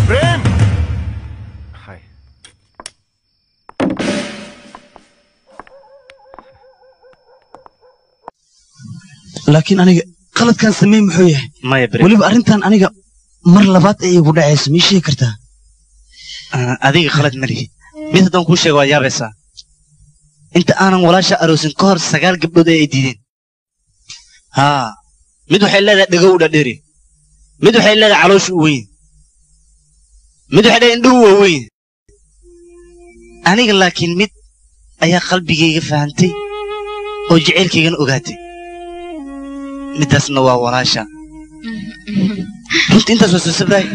Speaker 12: प्रेम हाय
Speaker 1: laakiin aniga qaladkan sameey muxuu yahay
Speaker 8: maya bere
Speaker 1: waliba arrintan aniga mar labaad ay igu dhacayso ma sheegi kartaa
Speaker 8: adiga khalad ma lihi mid haddaan kuu sheego waa yaabaysaa inta aanan walaasha aroosin ka hor 9 gabdhood ay diideen haa mid waxay leedahay dhagow dhadheeri mid waxay leedahay calooshu u weyn mid waxay leedahay indhuhu waa weyn aniga laakiin mid ayaa qalbigayga fahantay oo jaceylkaygana ogaatay midaasna waa walaasha runtii intaas waa soo sabray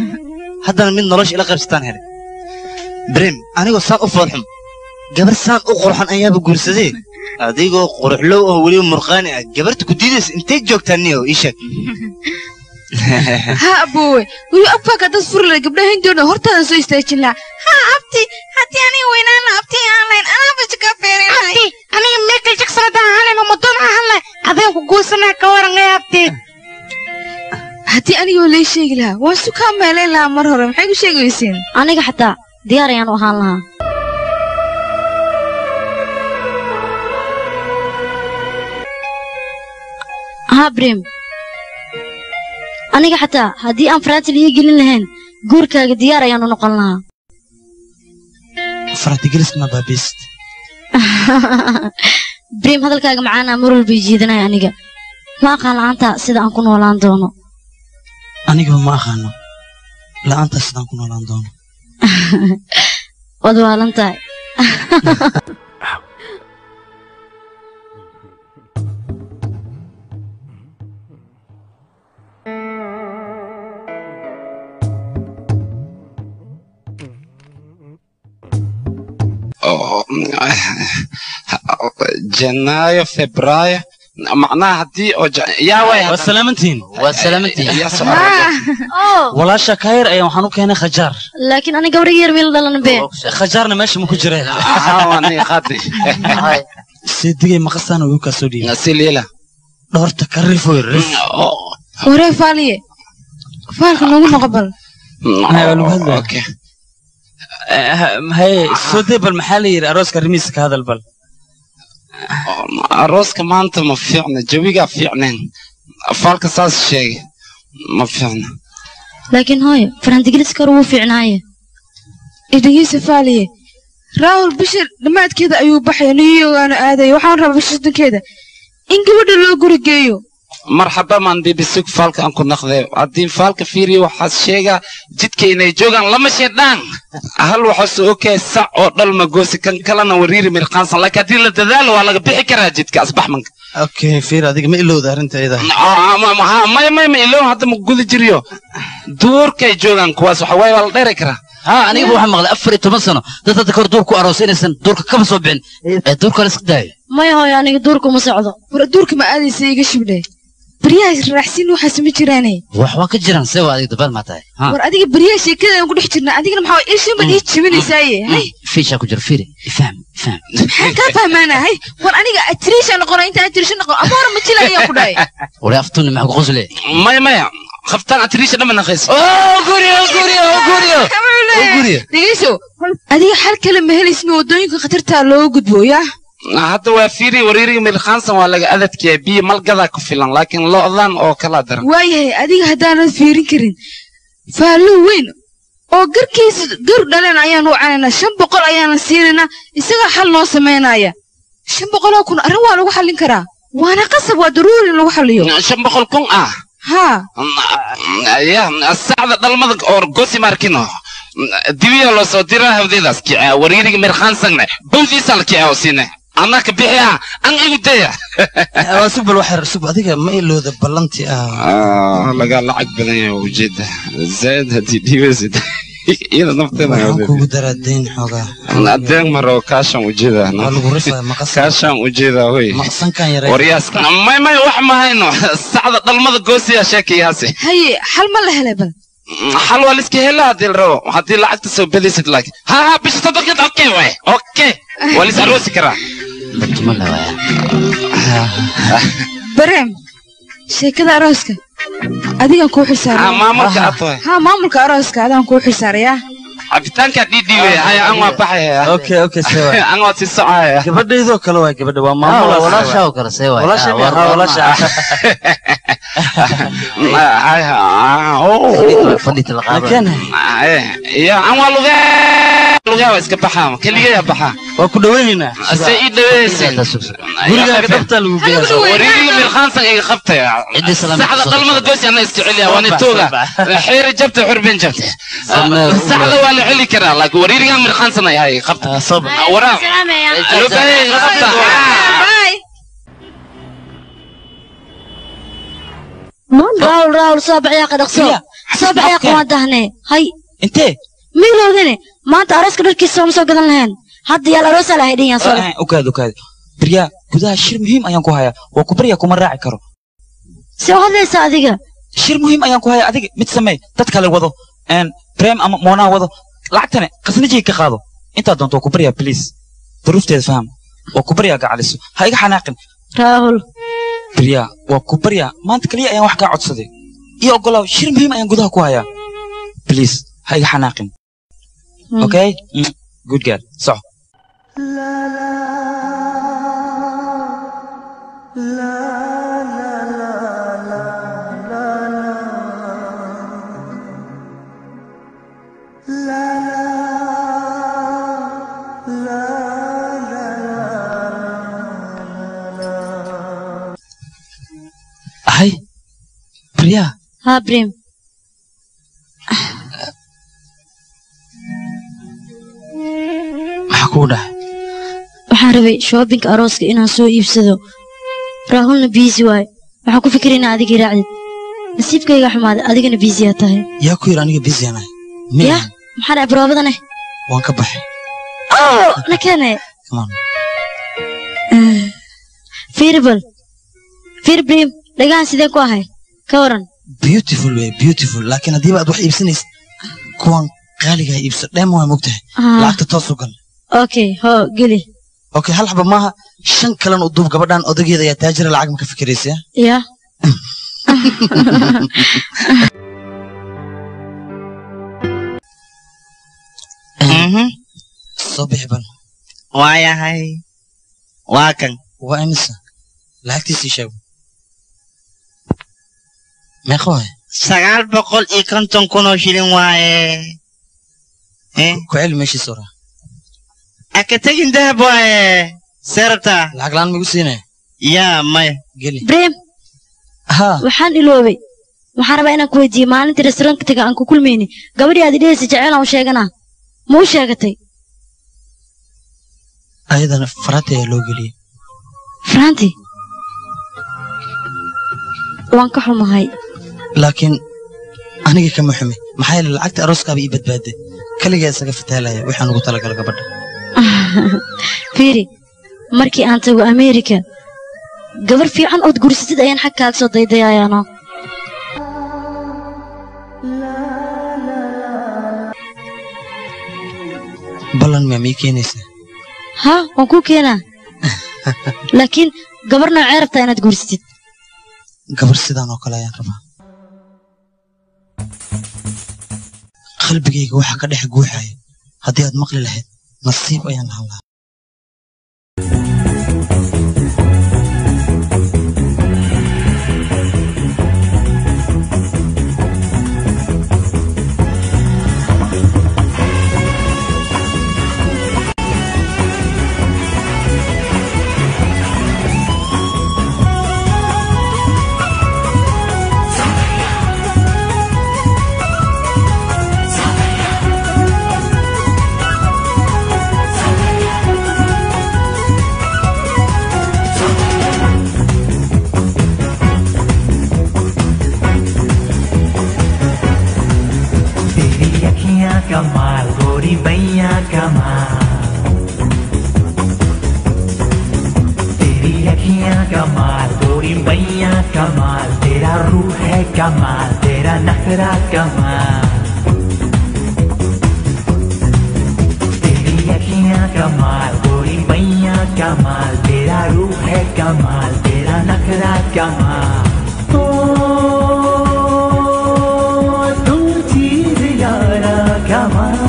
Speaker 8: haddana mid nolosha ila qaybsataan helay بريم أنا قصان أفرحهم قبل سان أقرحن أيام بقولسدي أديكو قرحلو أولي مرقاني قبرت كديدس أنت جوك تانيو إيشك
Speaker 6: ها أبوي ويو أباك أتصفر لك قبل هندونا هرتان سو يستيقن لا ها أبتي هاتي أني وين أنا أبتي أهلين أنا بشكا بيرين
Speaker 2: أبتي أنا ميكل جاكسون دا أهلين ومدون أهلين أديكو قوسنا كورن يا أبتي
Speaker 6: هاتي أني ولي شيء لها واسو كان مالين لها مرهرة محيقو شيء ويسين
Speaker 7: أنا حتى ديار يعني وهان لها ها بريم أنا حتى هدي أن فرات اللي يجيلين لهن جورك ديار يعني نقلناها
Speaker 1: فرات جلس ما بابست
Speaker 7: بريم هذا الكاج معانا مرور بيجيدنا يعني ما قال أنت سيدا أنكون ولا أنتونو
Speaker 1: أنا ما أخانو لا أنت سيدا أنكون ولا أنتونو
Speaker 7: ودوال أنت
Speaker 5: جناية فبراير معناها هدي يا وي
Speaker 1: والسلامتين
Speaker 5: يا سؤال
Speaker 1: ولا شكاير أيام حنو كهنا خجار
Speaker 7: لكن أنا قبل يرمي لنا بيه
Speaker 1: خجارنا ماشي مكجرة
Speaker 5: أنا خاطي
Speaker 1: سيدي مقصان ويوكا سودي
Speaker 5: سيليلا
Speaker 1: دور تكرف ويرف
Speaker 6: وري فالية فالك نقول نقبل
Speaker 5: أوكي
Speaker 1: هاي سودي بالمحلي أروسك رميسك هذا البل
Speaker 5: الروس كمان أنت ما فيعنا جويقة فيعنين فالك أساس شيء ما فيعنا
Speaker 7: لكن هاي فرنت جلس كرو في عناية
Speaker 6: إذا يسفالية راول بشر لما كذا أيوب بحي نيو أنا آدي وحان رب بشر كذا إنك بدل لو قولي جيو
Speaker 5: مرحبا ما عندي بسوق فالك أنكو نخذه عدين فالك فيري وحاس شيء جد كيني جوجان لما شدان هل وحسوا أوكي ساعة أضل ما جوسي كان كلنا وريري من القنصة لكن هذه التذال ولا بحكرة جد كأصبح منك
Speaker 1: أوكي فير هذيك ما إلو ذا أنت إذا
Speaker 5: ما إلو هذا مقول جريو دور كي جوجان كواس وحواي ولا ديركرة
Speaker 13: ها أنا أبغى محمد أفري تمسنا ده تذكر دورك أروسين سن دورك كم صوبين دورك لسه داي
Speaker 7: ما هو يعني دورك مساعدة
Speaker 6: دورك ما أدي سيجش بده برياش رحسين وحسمي جيراني
Speaker 13: وحواك جيران سوى هذه دبل ما تاي
Speaker 6: ور أديك برياش كذا نقول حجرنا أديك محاول إيش ما إيش شمني ساي هاي
Speaker 13: في شاك وجر فيري يفهم
Speaker 6: كيف أنا هاي ور أنا أتريش أنا قرأ أنت أتريش أنا قرأ أمور متلا يا خداي
Speaker 13: ولا أفتون معك غزلة
Speaker 5: ما خفتان أتريش أنا من خيس
Speaker 13: غوريو
Speaker 6: دقيسو أديك حال كلمة هل اسمه ودونك خطرتها لو قدبو يا
Speaker 5: هذا وفيري وريري من الخانسة ولا أذت كبي ملقذا كفلان لكن لا أظن أو كلا در
Speaker 6: وايه أديك هدانا فيرين كرين فالو وين أو غير كيس غير دلنا أيان وعنا شنبقول أيان سيرنا يسقى حل نص مينايا شنبقول أكون أروى لو حل كرا وأنا قصب وضروري لو حليو
Speaker 5: شنبقول كون
Speaker 6: ها
Speaker 5: يا الساعة ضلمت أو قصي ماركينو ديويا لو صديرها هذي داس كي وريري من الخانسة بوزي سالكي أو سينه أنا كبيحة أنا إيديا
Speaker 1: سب الوحر سب هذيك ما إلو ذا بلنتي
Speaker 5: لقى لعق بدني وجد زاد هدي ديوزد إذا نفتنا
Speaker 1: يا ولد. كوب درادين حاجة.
Speaker 5: الدين مرة كاشم وجده.
Speaker 1: الغرفة مقص.
Speaker 5: كاشم وجده هوي.
Speaker 1: مقصن كان يرى.
Speaker 5: ورياس ما يوح ما هينو السعادة ضلمة قوسي يا شاكي ياسي.
Speaker 6: هي حل ما له لبل.
Speaker 5: حلوة لسكي هلا هذي الرو هذي لعق تسوي بديست لايك. ها بيش تدقيق أوكي وين أوكي. وليس أروسي كرا.
Speaker 13: بتمنى ويا.
Speaker 6: بريم. sheekada arooska adiga ku xisaaraya
Speaker 5: maamulka atoy
Speaker 6: maamulka arooska adan ku xisaaraya
Speaker 5: abitaanka didiwe haya aan waa baxaya
Speaker 1: okay sawa
Speaker 5: aan waa si socaya
Speaker 1: gabadheedo kale waa gabadha waa maamul
Speaker 13: walaasha oo kale say waa
Speaker 1: walaasha
Speaker 5: haya
Speaker 13: fadhit alqaaba
Speaker 5: ya aan waa lugaa iska baxaa kaliya baxaa
Speaker 1: waa ku dhaweynaa
Speaker 5: asay dhaweysay
Speaker 1: guriga dabta lagu geeyo
Speaker 5: wariga meel khaansan ay qabtay saxda dalmada goos ana iskiciliya waan tooga xeer jabta xurbin jabta saxda waa la xili karaa laakiin wariga meel khaansan ay qabtay
Speaker 1: sabab
Speaker 5: waraa alo bay qabta
Speaker 7: راول صابع يا قدقسو صابع يا قوادهني هاي
Speaker 1: انت
Speaker 7: ميلودني ما انت ارسك دلكيس سو غدان لهن هاد يا لا رسل هيدين يا صالح
Speaker 15: اوكاد بريا gudaha shir muhiim ayaan ku hayaa waa ku bariya kuma raaci karo
Speaker 7: soo hadlaysa adiga
Speaker 15: shir muhiim ayaan ku hayaa adiga mid samee dad kale wado prem ama moona wado lacagtana qasnajii ka qaado inta doonto ku bariya please duruufteeda faham waa ku bariya gacaliso ha iga xanaaqin
Speaker 7: raahul
Speaker 15: بريا وكبريا ما أنت كليا أيام وحكي عد صدق يا أقوله شير مهم أيام جودها كوايا بليز هاي حناقن أوكي good girl صح هاي بريا
Speaker 7: ها بريم
Speaker 1: محكودة
Speaker 7: waxaan rabay shopping arooska inaan soo iibsado raahulna busy waay waxaan ku fikiraynaa adiga raacdid nasiibkayga xumaaday adigana busy aa tahay
Speaker 1: yaa ku yiri aniga busy anahay
Speaker 7: ya maxaa dhacay baroobadan
Speaker 1: waan ka baxay
Speaker 7: nakene fiir brim dhagaan sidee ku ahay ka waran
Speaker 1: beautiful way beautiful laakiin haddii aad wax iibsanaysid kuwan qaaliga iibso dheema waa mogtahay lacagta toos u gal
Speaker 7: okay ho geli
Speaker 1: okay hal xaba maaha 5 kalan u duub gabadhan odageeda ayaa taajira lacag ma ka fikiraysa
Speaker 7: ya
Speaker 1: صبح بن
Speaker 8: وايا هاي واكن
Speaker 1: وامسا lacagtiisii sheego meeqa waaye
Speaker 8: 950 kun oo shilin waaye
Speaker 1: ku celi meeshii sora
Speaker 8: aka tagin dahab waaye seerta
Speaker 1: lacag laan migu siinay
Speaker 8: yaa maya
Speaker 1: geli
Speaker 7: brem waxaan iloobay waxaan rabaa inaan ku weydiiyo maalintii restaurantka taga aan ku kulmayni gabadhii aad idhahaysa jecel aan u sheeganaa ma u sheegatay
Speaker 1: ayadana faraanti ayaa loo geliyey
Speaker 7: faraanti waan ka xumahay
Speaker 1: laakiin aniga kama xumi maxaa yeelay lacagta arooskaaba ii badbaaday kaligaa isaga fataalaya waxaan ugu talagalay gabadha
Speaker 7: fiiri markii aan tago ameerika gabar fiican ood gursatid ayaan xag kaaga soo daydayayaano
Speaker 1: ballan maa mii keenaysaa
Speaker 7: ha waan kuu keenaa laakiin gabar noocee rabtaa inaad guursatid
Speaker 1: gabar sidaan oo kale ayaan rabaa qalbigayga waxaa ka dhex guuxaya haddii aad maqli lahayd nasiib ayaan lahan lahaa
Speaker 10: कमाल तेरा रूह है कमाल तेरा नखरा कमाल तेरी अखियां कमाल गोरी मैया कमाल तेरा रूह है कमाल तेरा नखरा कमाल ओ तू चीज यारा कमाल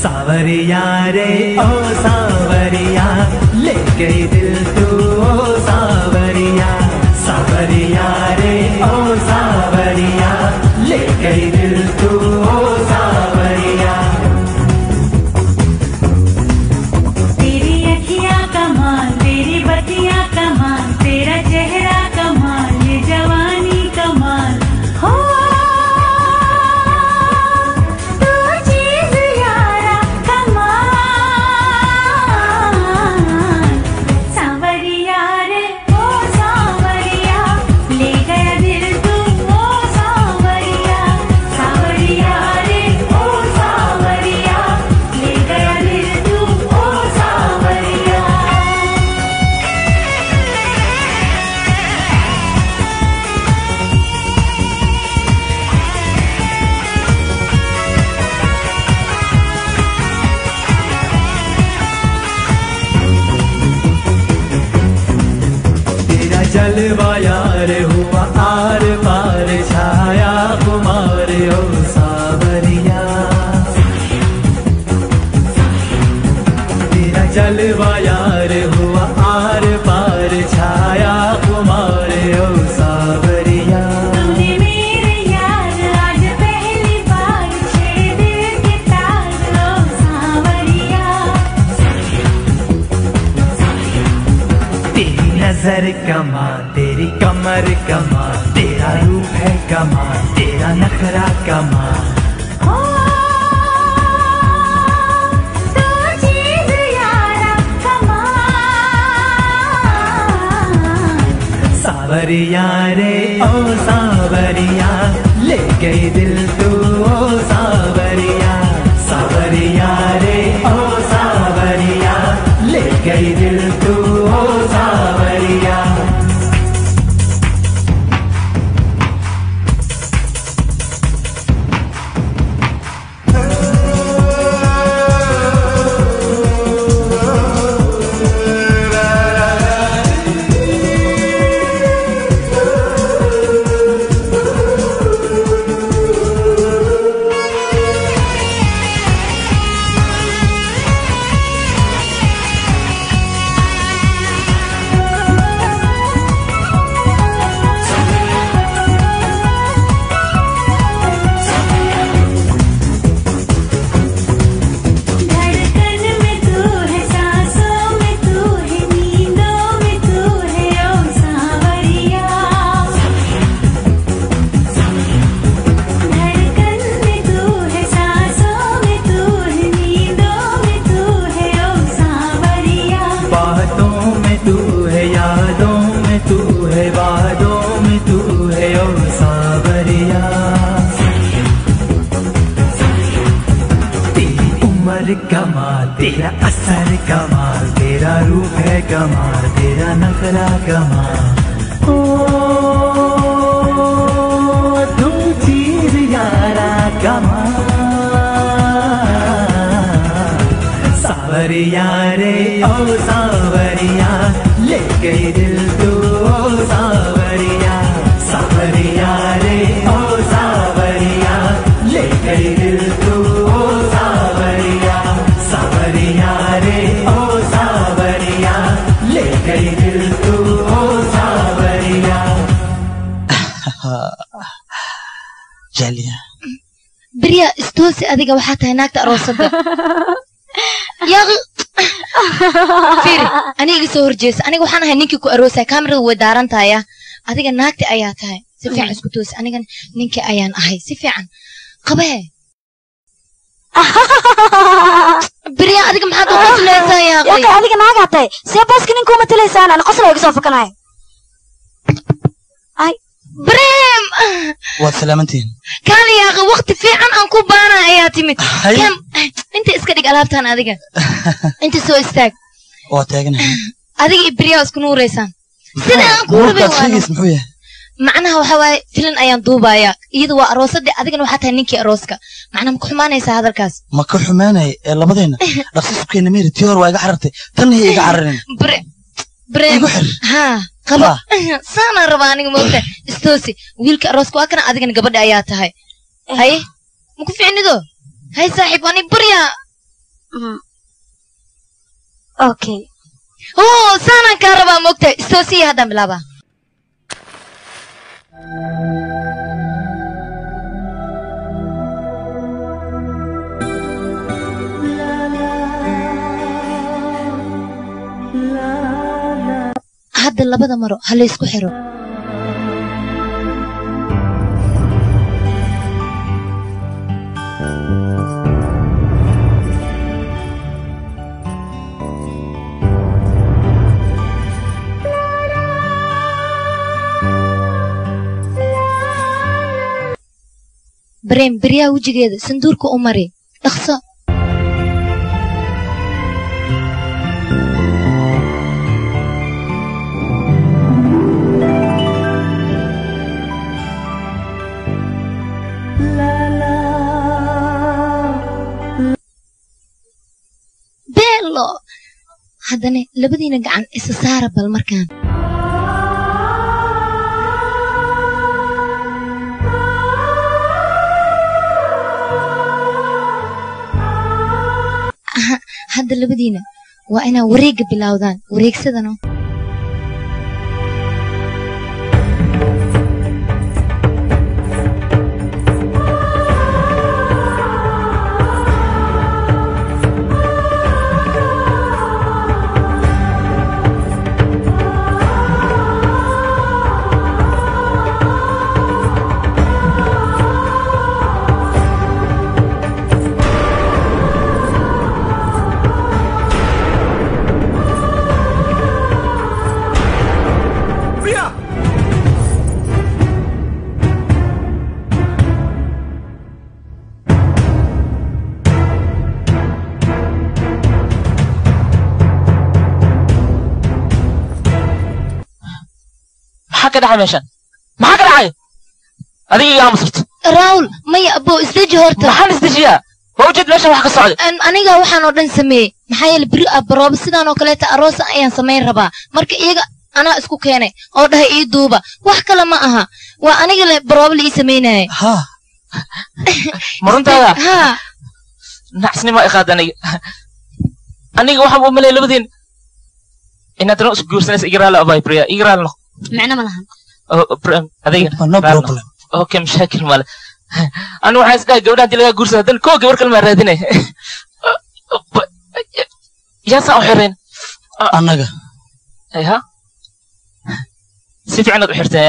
Speaker 10: सावरिया रे ओ सावरिया ले गई दिल तू ओ सावरिया सावरिया रे ओ सावरिया ले गई दिल तू ओ सावरिया
Speaker 11: तेरी अखियां कमाल तेरी बतियां कमाल तेरा चेहरा कमाल ये जवानी कमाल हो तू चीज यारा कमाल सांवरिया रे ओ सांवरिया ले गया दिल तू ओ सांवरिया सांवरिया रे ओ सांवरिया ले गया दिल तू ओ सांवरिया
Speaker 10: तेरा जलवा यार हुआ आर पार छाया कुमार ओ सावरिया तेरा जलवा यार हुआ आर पार छाया कुमार ओ सावरिया
Speaker 11: तुमने मेरे यार आज पहली बार छेड़े दिल के तार ओ सांवरिया
Speaker 10: तेरी नजर कमाल तेरी कमर कमाल तेरा रूप है कमाल तेरा नखरा कमाल
Speaker 11: हो तू चीज यारा कमाल
Speaker 10: सावरिया रे ओ सावरिया ले गई दिल तू ओ सावरिया सावरिया रे ओ सावरिया ले गई दिल तू ओ सावरिया
Speaker 11: धड़कन में तू है सांसों में तू है नींदों में तू है ओ सांवरिया धड़कन में तू है सांसों में तू है नींदों में तू है ओ सांवरिया
Speaker 10: बातों में तू है यादों में तू है वादों में तू है ओ सावरिया तेरी उम्र कमाल तेरा असर कमाल तेरा रूप है कमाल तेरा नखरा कमाल ओ तू चीज यारा कमाल सावरिया रे ओ सावरिया ले गई दिल तू ओ सावरिया सावरिया रे ओ सावरिया ले गई दिल तू ओ सावरिया सावरिया रे ओ सावरिया ले गई दिल तू ओ सावरिया
Speaker 1: jaliya
Speaker 3: بريا استوسي أديك وحتى هناك تقرأ صدق يا أخي فيري أنا إيجي صور جيس أنا وحنا هنيكي كأروسة كاميرا ودارن تايا أديك هناك تأيات هاي سفيع اسكتوس أنا كان نينكي أيان أهي سفيع قبه بريا أديك محاط وقت ليسا يا أخي
Speaker 7: يا أخي أديك ناقة هاي سيبوس كنين كومة ليسان أنا قصر يقصر فكناي أي
Speaker 3: بريم
Speaker 1: وسلامتين
Speaker 3: كان يا أخي وقت فعلا أنكو بانا أياتي مت كم أنت اسكدك ألابتان أديك أنت سو استاك
Speaker 1: واتاقنا
Speaker 7: adiga ibriya isku nuureysaan sida aan ku rabay
Speaker 9: muxuu yahay
Speaker 7: macnaha waxa waaye filan ayaan duubayaa iyada waa aroosadii adigana waxaa tahay ninkii arooska macnaha ma ku xumaanaysaa hadalkaas
Speaker 9: ma ka xumaanay ee labadeena dhaqsiskeena meeri tii hore waa iga carartay tan hay iga cararin
Speaker 7: بريم ها قبا سانا رباني موقع استوسي ويلك أروسك وأكنا أذكر قبل آيات هاي هاي ممكن في عندي دو هاي صاحب أنا بريا
Speaker 16: أوكي
Speaker 7: أوه سانا كهرباء موقع استوسي هذا ملابا هذا اللي بدأ مرة هل يسكو حلو بريم بريا وجه كده صندوق أمري أخصى haddana labadiina gacan isa saara bal markaan hadda labadiina waa inaa wareegga bilowdaan wareegsadano
Speaker 17: كده حماشان ما كده عاي هذه يا مصرت
Speaker 7: راول ما يا ابو استجي هورتا
Speaker 17: ما حن استجيا وجد ليش wax ka socdo
Speaker 7: aniga waxaan oo dhan sameeyay maxay yeel biri abrob sidaan oo kale ta aroos ayaan sameyn rabaa marka iyaga ana isku keenay oo dhahay ii duuba wax kale ma aha waa aniga le barob la ii sameynay
Speaker 17: ha maruntada ha naxsni ma iqaadanay aniga waxaan u maleeyay labadeen inaad roo isku guursanaysa igraala abay bariya igraala
Speaker 7: macna ma lahan
Speaker 17: هذه no problem اوكي مشاكل مال انا waxaan isdhaa gabadha hadii laga guursado dan koo gabar kale ma raadinay yaa saa u xireen
Speaker 9: anaga
Speaker 17: ayha si fiican u xirtay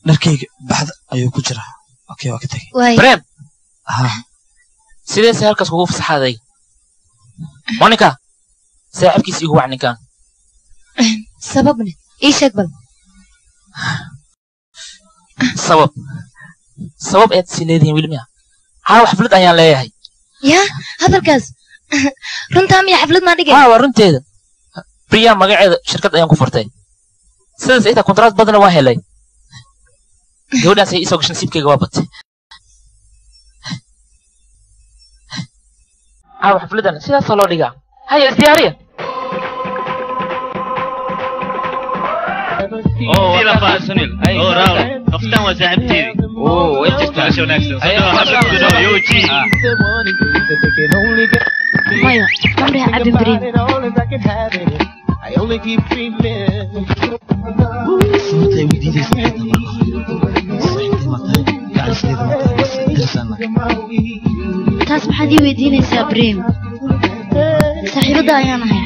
Speaker 9: dharkayga baxda ayuu ku jiraa okay waa ka tagay
Speaker 17: brem sidee halkaas kugu fasaxaday monica saaxiibkiis igu wac ninkan
Speaker 7: sababna ii sheeg bal
Speaker 17: sabab aad si leedihiin wilmiya haa xaflad ayaan leeyahay
Speaker 7: ya hadalkaas runtaa miya xaflad ma dhigay
Speaker 17: waa runteeda priya magaceeda shirkad ayaan ku furtay sidaas ayta kontraat badan waa helay gabadhaas ay isoo gashay nasiibkayga waa batay حفلتنا سيدا صلوا ليها هيا الزيارية
Speaker 4: اوه سيدا فاز سنيل اوه راول قفتان وزعبتي اوه انت استعشوا ناكسن صدوا يوجي
Speaker 7: مايا كمري عبد بريم
Speaker 9: صوتي وديدي
Speaker 7: taas maxaad ii weydiinaysaa Breem saaxiibada ayaan ahay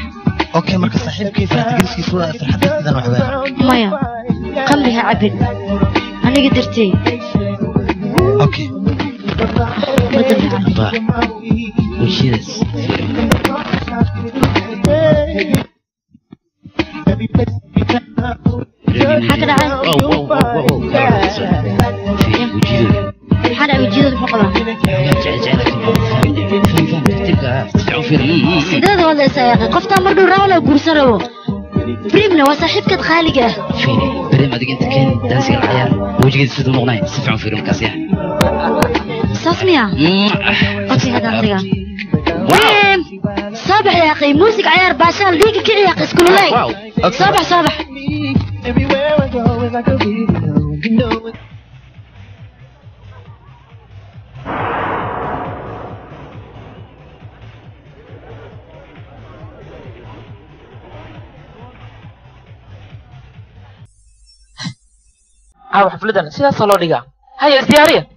Speaker 9: okay marka saaxiibkii farxadgiiskiisu waa farxadiisan wax weyn
Speaker 7: maya qamriha cabid aniga dartay
Speaker 9: okay
Speaker 7: madam
Speaker 9: وشيس
Speaker 7: حاجة دعاء وجيدة المقلة سيداد ولا سايقة قفتا مردو راولا وقرصة رو بريمنا وصاحبك خالقة
Speaker 13: فيني بريم أديك أنت كان دانسي العيال وجيد سيدو مغناي سفعون فيرم كاسيح
Speaker 7: صافمية أوكي هذا نطيقة بريم صباح يا أخي موسيقى عيار باشال ليك كي يا أخي اسكولو لي صباح صباح
Speaker 17: عاو حفلتنا سيدا صلو ديغا هيا ازديارية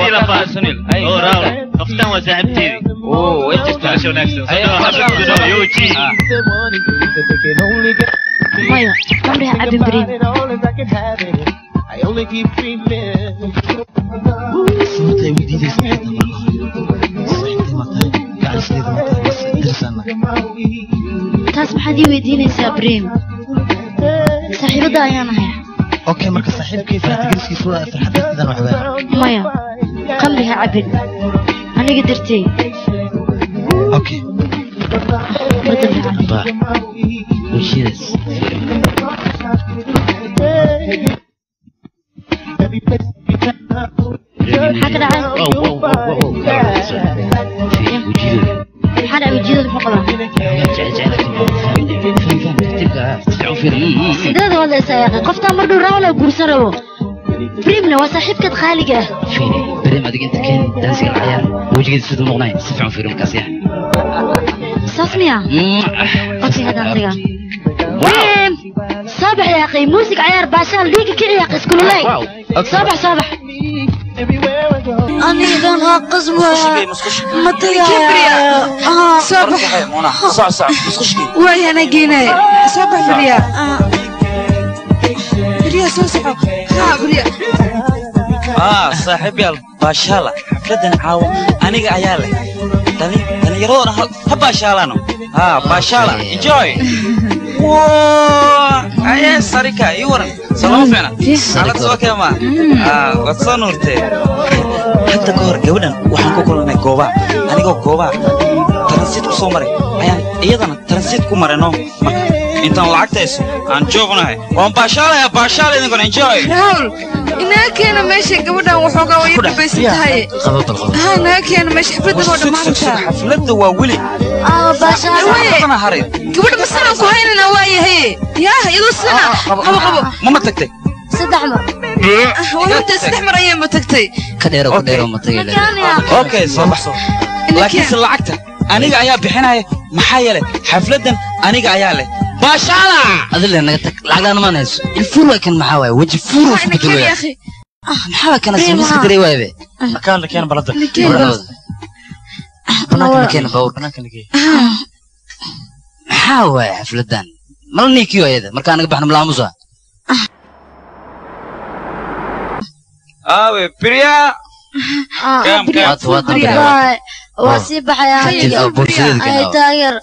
Speaker 4: سيلا فا سنيل راول قفتان وساعب تيري وانت استعشوا نفسه يوجي
Speaker 7: مايا عمري عبد بريم
Speaker 1: صوتي وديدي صحتي قاعد سيدي بس درسنا
Speaker 7: taas maxaad ii weydiinaysaa Breem saaxiibada ayaan ahay
Speaker 1: okay marka saaxiibkay farxadiiskiisu waa farxadiisan waxba
Speaker 7: maya qamriha cabin aniga dartay
Speaker 1: okay
Speaker 13: ba وشيرس
Speaker 7: حكى دعاء حدا وجيدة المقلة سيداد ولا سايقة قفتا مردو راولا وقرصة رو بريمنا وصاحبك خالقة
Speaker 13: فيني بريم أديك أنت كان دانسي العيال وجيد سيدو مغناي سفعون فيرم كاسيح
Speaker 7: صافمية أوكي هذا نطيقة بريم صباح يا أخي موسيقى عيار باشال ليك كي يا أخي اسكولو لي صباح صباح أنا كان قزمة متى
Speaker 6: صباح وين أنا جينا صباح بريا بريا صباح بريا
Speaker 15: صاحبي الباشالة حفلة عاو أنا عيالي تاني يرون هباشالانو باشالة enjoy أيه سريكا يورن سلام فينا على سوكي ما وتصنورتي حتى كور جودا وحنكو كلنا جوبا أنا جوبا ترانسيت كسومري أيان إيضا ترانسيت كمرنو أنت لعكتيس عن جوبنا هاي وان باشالة يا باشالة نقول enjoy
Speaker 6: راول إنك أنا ماشي جودا وحوجا ويبقى بس تهاي إنك أنا ماشي حفلة ولا ما أنت
Speaker 15: حفلة وولي
Speaker 7: باشالة
Speaker 15: أنا هريد
Speaker 6: قبل بس أنا كوهين نوايا هي يا يدو السنة قبل
Speaker 15: ما تكتي
Speaker 7: صدق عمر
Speaker 6: والله أنت صدق مرة أيام ما تكتي
Speaker 13: كديرو ما تجي
Speaker 15: أوكي صباح لكن سلعكته أنا جاي بحناية محايلة حفلة أنا جاي باشالة
Speaker 13: هذا اللي أنا قلت لك ما ناس الفور كان محاوي وجه فور في بدلوه
Speaker 6: يا أخي
Speaker 13: محاوي كان اسمه سكري وايبه
Speaker 1: كان لك أنا بلدك
Speaker 13: بناك كان باور بناك لكي محاوي حفلة مالني كيو هذا مركان بحنا ملاموسا
Speaker 15: بريا
Speaker 7: كم واسيب حياتي أي تاجر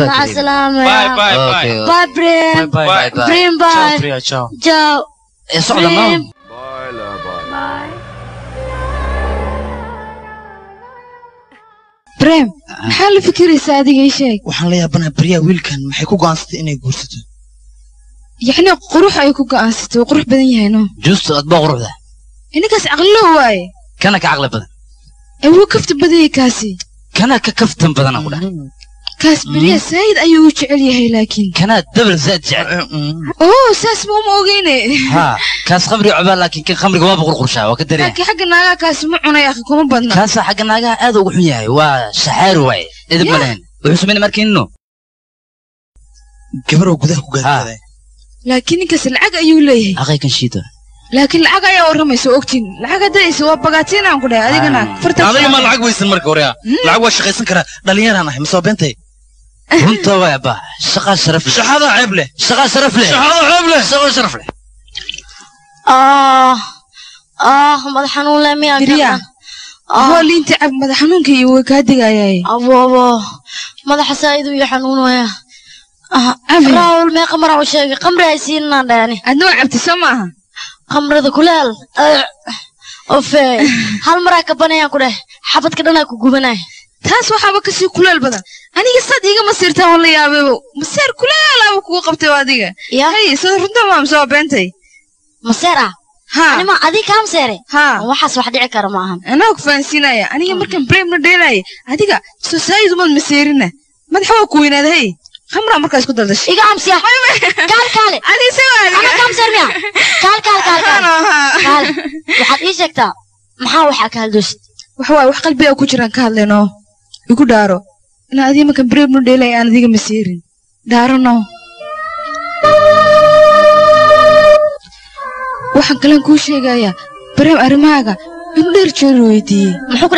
Speaker 7: مع السلامة باي بريم بريم باي جاو
Speaker 13: بريم
Speaker 6: بريم حال فكري سادي أي شيء
Speaker 1: waxaan la yaabanahay bariya wiilkan maxay ku go'aansatay inay guursato
Speaker 6: يعني قروح أيكو قاسته وقروح بدن يهنو
Speaker 13: جوست أطباق قروح ده
Speaker 6: إنك عقله واي
Speaker 13: كأنك عقل بدن
Speaker 6: هو كفت بدي كاسي
Speaker 13: كأنك كفت بدن أقوله
Speaker 6: كاس بريا سيد أيوه شعلي هي لكن
Speaker 13: كانت دبل زاد جعل
Speaker 6: أوه ساس مو موجينه
Speaker 13: ها كاس خمري عبال لكن كان خمري ما بقول قرشة وكدري
Speaker 6: لكن حق الناقة كاس معنا يا أخي كم بدنا
Speaker 13: كاس حق الناقة هذا وحنياه وشحار واي إذا بلين وحسمين مركينه
Speaker 1: كبر وجوده وجوده
Speaker 6: لكن كاس العق أيوه ليه
Speaker 13: أخي كان شيته
Speaker 6: لكن العق أيوه ورمي سوقتين العق ده يسوى بقاتين عن كده هذه كنا
Speaker 1: فرت هذا ما العق ويسن مرك وريا العق وش خيسن كره دليل أنا مسوا بنتي
Speaker 13: انت ويبا شغال شرف له
Speaker 1: شحاذا عيب له
Speaker 13: شغال شرف له
Speaker 1: شحاذا عيب له
Speaker 13: شغال شرف له
Speaker 7: مدحنون لا ميا
Speaker 6: بريا هو اللي انت عب مدحنون كي وكادق اياي
Speaker 7: ابو مدح سايد ويا حنون ويا راول ما قمر وشيء قمر يسيرنا داني
Speaker 6: أدنو عبتي سماها
Speaker 7: قمر ذا كلال أوف هل مراك بنايا كله حبت كده ناكو جبناه
Speaker 6: تاس وحبك كسي كلال بدن أنا قصة ديجا مسير تاول يا بيبو مسير كلال أبوك وقبت واديجا هاي صار رندا ما مسوا بنتي
Speaker 7: مسيرة
Speaker 6: ها
Speaker 7: أنا ما أدي كام سيرة
Speaker 6: ها
Speaker 7: وحس واحد يعكر معهم
Speaker 6: أنا أكفان سينايا أنا يمكن بريم نديلاي أديجا سوسايد من مسيرنا ما تحوى كوين هذا هي خمرة مركز كده دش
Speaker 7: إيجا أمسيا كال
Speaker 6: أنا سوى
Speaker 7: أنا كام سيرة كال waxaad ii sheegtaa maxaa waxa ka haldoosid
Speaker 6: waxa waay wax qalbiga ku jiraan ka hadlayno igu dhaaro in adiga markan breeb nu dheelay aan adiga masiirin dhaarano waxaan kale ku sheegayaa breeb arimaaga inuu dheer jeer weydiiyey
Speaker 7: muxuu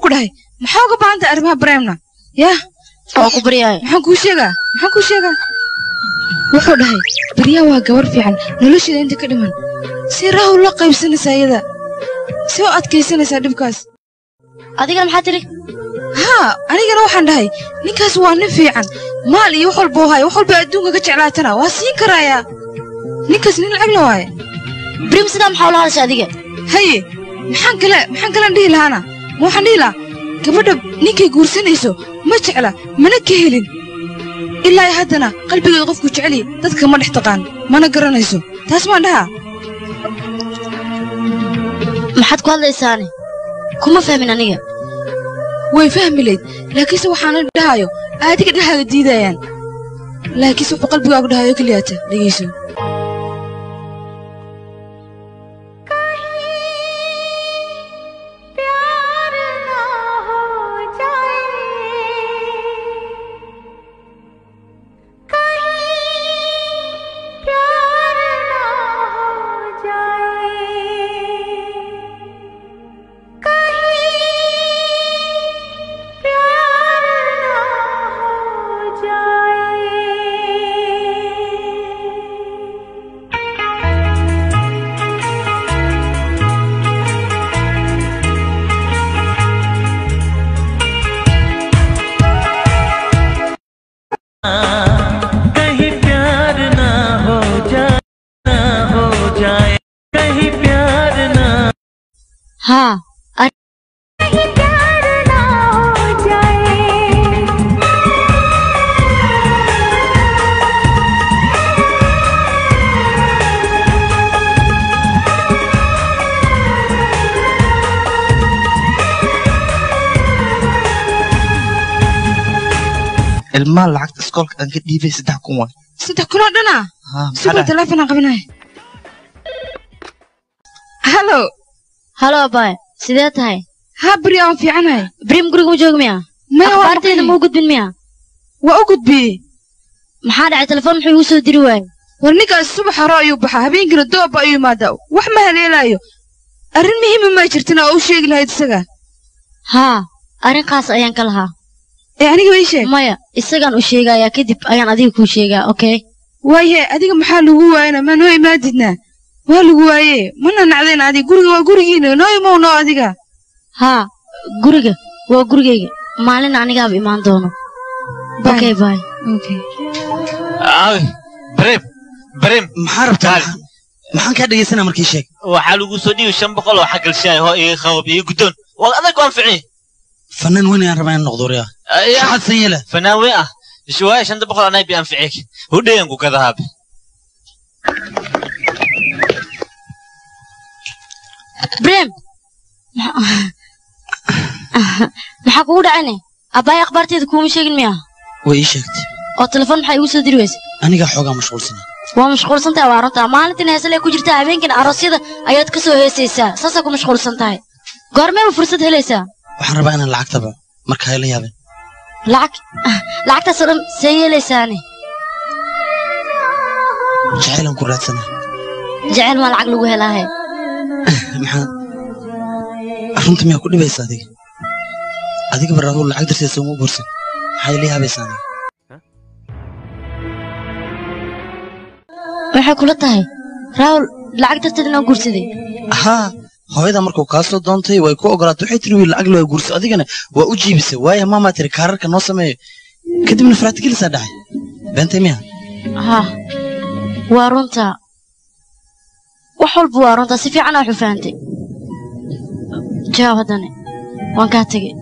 Speaker 7: ku dhahay
Speaker 6: maxaa uga baahanta arimaha breebna yaa
Speaker 7: oo ku baryaay
Speaker 6: maxaan ku sheegaa wuxuu dhahay baryaa waa gabar fiican nolosheeda inta ka dhiman si raahul la qaybsanaysaa iyada si u adkaysanaysaa dhibkaas
Speaker 7: adigana maxaa tiri
Speaker 6: haa anigana waxaan dhahay ninkaas waa nin fiican maal iyo wax walba hayo wax walba adduunka ka jeclaatana waa siin karayaa ninkaas nin lacag la waaye
Speaker 7: brim sidaa maxaa ula hadasha adiga
Speaker 6: haye maxaan kale dhihi lahaana ma waxaan dhihi lahaa gabadha ninkay guursanayso ma jecla mana ka helin ilaa haddana qalbigeeda qofku jeceli dadka ma dhex taqaan mana garanayso taas maan dhahaa
Speaker 7: maxaad ku hadlaysaani kuma fahmin aniga
Speaker 6: way fahmi layd laakiinse waxaana dhahayo aadiga dhahaaga diidayaan laakiinse wuxuu qalbigaagu dhahayo keliyaata dhegayso
Speaker 7: ها
Speaker 1: المال لعقت اسكولك انك ديفي 6 كون
Speaker 6: 6 كون دنا سيبو تلفون قبناي هلو
Speaker 7: باي sidee tahay
Speaker 6: ha bari aan fiicanahay
Speaker 7: brim guriga ma joog miya akhbaarteeda ma u gudbin miya
Speaker 6: waa u gudbiyey
Speaker 7: maxaa dhacay telefoon muxuu igu soo diri waayey
Speaker 6: war ninkaas subax hore ayuu baxaa habeenkina dooba ayuu imaadaa wax ma haleelaayo arrin muhiima ma jirtina oo u sheegi lahayd isaga
Speaker 7: haa arrinkaas ayaan ka lahaa
Speaker 6: aniga way sheeg
Speaker 7: maya isagaan u sheegayaa kadib ayaan adiga kuu sheegaa okay
Speaker 6: waaye adiga maxaa lagu waayana ma noo imaadidnaa waa lagu waaye mana nacdeen adiga guriga waa gurigiina noo imow noo adiga
Speaker 7: haa guriga waa gurigayga maalin anigaaba imaan doono okay bye
Speaker 6: okay
Speaker 8: بريم
Speaker 1: محارب تعال maxaan kaa dhageysanaa markii sheeg
Speaker 8: waxaa lagu soo dhiibay 500 oo xagal shaay oo iga qawb iyo gudoon wal adag waan ficii
Speaker 1: fanaan weyn ayaan rabaa inaan noqdo riyaa shaqad san yeela
Speaker 8: fanaan weyn ah shwaay 500 anay biyaan ficii hudheyan ku kadahab
Speaker 7: بريم maxaa kugu dhacayne abbaay akhbaarteeda kuuma sheegin miya
Speaker 1: way ii sheegtay
Speaker 7: oo telefoon maxay igu soo diri weyse
Speaker 1: aniga xoogaa mashquulsanaa
Speaker 7: waa mashquulsantahay waa runtaa maalintan heesale ku jirtaa habeenkan aroosyada ayaad ka soo heesaysaa saasaa ku mashquulsan tahay goormeeba fursad helaysaa
Speaker 1: waxaan rabaa inaan lacagtaba marka hayla yaabin
Speaker 7: lacagtaasoo dhan see yeelaysaane
Speaker 1: jacaylan ku raadsanaa
Speaker 7: jacayl maa lacag lagu helaahe
Speaker 1: maxaa runta miyaa ku dhibaysa adiga baraahul lacag darteesa uma guursan maxay la yaabaysaa
Speaker 7: waxay kula tahay raahul lacag darteed inoo guursaday
Speaker 1: haa hooyada markuu kaa soo doontay way ku ogolaatay waxay tiri wiil lacag loo guurso adigana waa u jiibisay waayo maamaa tiri kaararka noo sameeyo kadibna faraatigilis dhacay beentay miya
Speaker 7: ها وارونتا وحول بوارونتا سيفي عنا حفانتي جاوب هداني وان كاتجي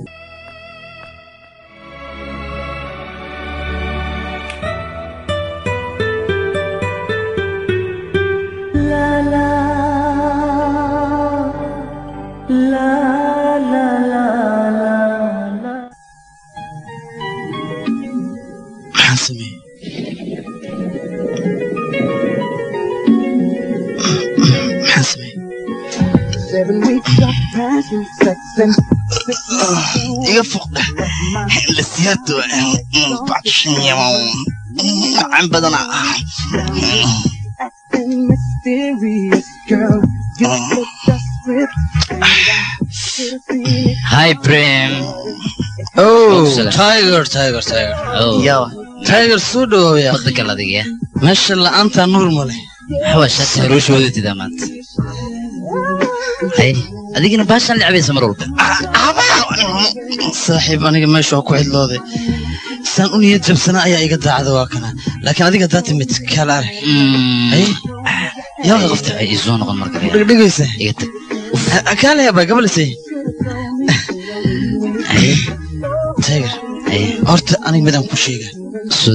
Speaker 11: لا لا لا لا لا لا
Speaker 1: حاسمي حاسمي
Speaker 11: 7 weeks of passion, sex and
Speaker 1: يفوق لسيادته بعد شنيا عم بدنا
Speaker 11: mysterious girl. You look desperate.
Speaker 13: هاي بريم
Speaker 1: اوه تايجر
Speaker 13: يا
Speaker 1: تايجر سودو يا
Speaker 13: بدك الله دقيقة
Speaker 1: ما شاء الله انت نور مالي
Speaker 13: حوشت روش وديتي دامانت هاي هذيك انا باشا اللي عبيسه مرور
Speaker 1: صاحب انا ماشي ku xidlooday san u niyad jabsana ayaa iga daacada waa kana laakiin adiga daata mid kala arag ay yaa qofta
Speaker 13: ay soo noqon markaa
Speaker 1: dhigaysa
Speaker 13: iga tag
Speaker 1: akala ya ba gabalsay ay taageer ay horta aniga midaan ku sheega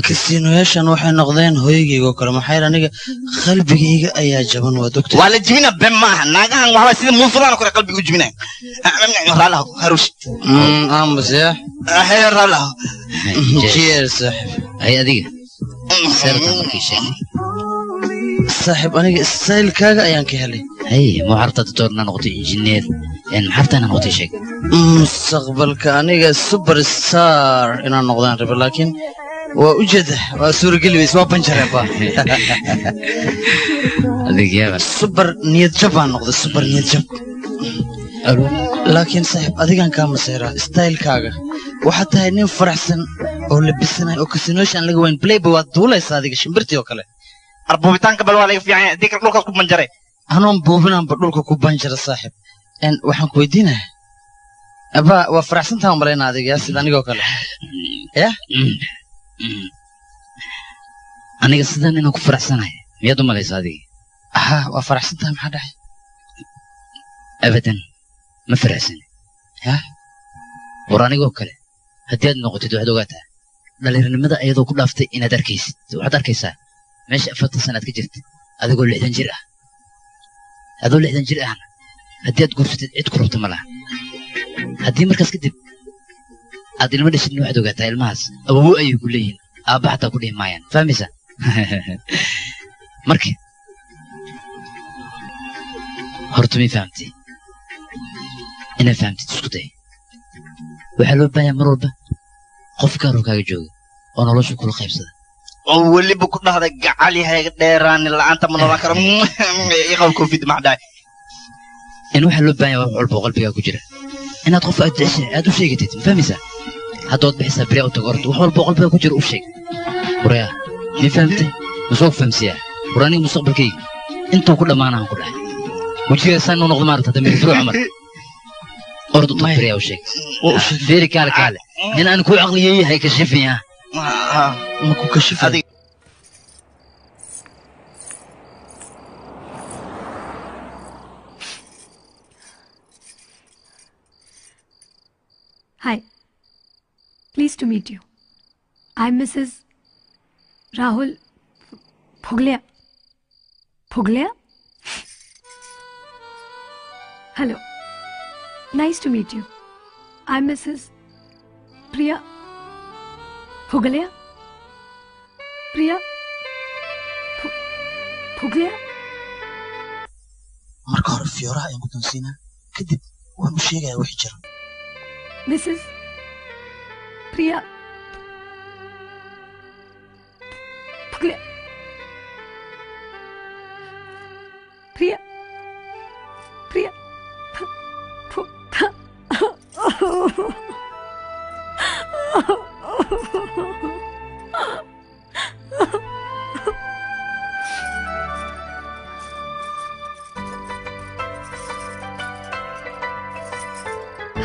Speaker 1: kasinoyaashan waxay noqdeen hooyigayga kale maxay aniga qalbigayga ayaa jaban waa doctor
Speaker 8: wala jibina ben maaha naagahan waxa sida muufuraan kore qalbigu jibinay raalaha harush
Speaker 1: ambas ya
Speaker 8: ahay raalaha
Speaker 1: cheers
Speaker 13: ay adiga سيرتها مركي شيء
Speaker 1: صاحب أنا ستايل كذا أيام كهلي
Speaker 13: هي مو عرفت تدورنا نقطي إنجنير يعني عرفت أنا نقطي شيء
Speaker 1: مستقبل كأني سوبر ستار إن النقطان رب لكن وأوجد وسور قلبي سوا بنشربا
Speaker 13: هذيك يا
Speaker 1: سوبر نيت جبان نقطة سوبر نيت جب لكن صاحب أديك كان مسيرة ستايل كذا وحتى هني فرحسن أو لبسنا أو كسينوش أنا لقوين بلاي بوادولا يصادق شمبرتي وكله
Speaker 8: أربوبتان قبل ولا في يعني ديك لوكا كوب منجري
Speaker 1: أنا بوبنا بدلوكا كوب منجرة صاحب إن وحن كويدينه أبا وفرحسن تام بلاي هذيك يا سيداني وكله يا
Speaker 13: أنا قصدي إنه كفرحسن هاي يا دوما ليس هذه
Speaker 1: ها وفرحسن تام حدا
Speaker 13: أبدا ما فرحسن
Speaker 1: يا
Speaker 13: وراني وكله هديت نقطة واحد وقتها dhalinyarnimada ayadoo ku dhaaftay inaad arkaysid waxaad arkaysaa meesha 40 sanaad ka jirtay adigoo 60 jir ah adoo 60 jir ah haddii aad guursatid cid ku rabto ma laha haddii markaas kadib aad ilmo dhashidna waxaad ogaataa ilmahaas awow ayay ku leeyihiin aabba xataa ku dhihi maayaan fahmaysaa marka horta may fahamtay inaad fahamtid isku day waxaa loo baahan mar walba qofka rukaaga jooga oo nolosha kula qaybsada
Speaker 8: oo waliba ku dhahday gacali hay dheeraan la'aanta ma noqon karo iqab covid ma dhaay
Speaker 13: in waxa loo baahan yahay wax walba qalbiga ku jira inaad qof aad jeceshahay aad u sheegatid fahmaysaa haddaad bixisaa bari oo tagorto wax walba qalbiga ku jira u sheeg wariyaa ma fahamtay masoo fahamsiyaa waraani mustaqbalkayga intuu ku dhamaanahan ku dhahay wajiga san noqdo maarta damir furu umar ordu bari oo sheeg bari kale kale in aan ku aqliyay hay ka shifiyaa
Speaker 1: ما كوكشف هذه
Speaker 16: Hi. Pleased to meet you. I'm Mrs. Rahul Phuglia. Phuglia? Hello. Nice to meet you. I'm Mrs. Priya Phuglia? Priya? Phuglia?
Speaker 1: marka hore fiyooraha ayaan ku doonsiinaa kadib waan u sheegayaa wixii jira
Speaker 16: Mrs. Priya Phuglia? Priya? Priya?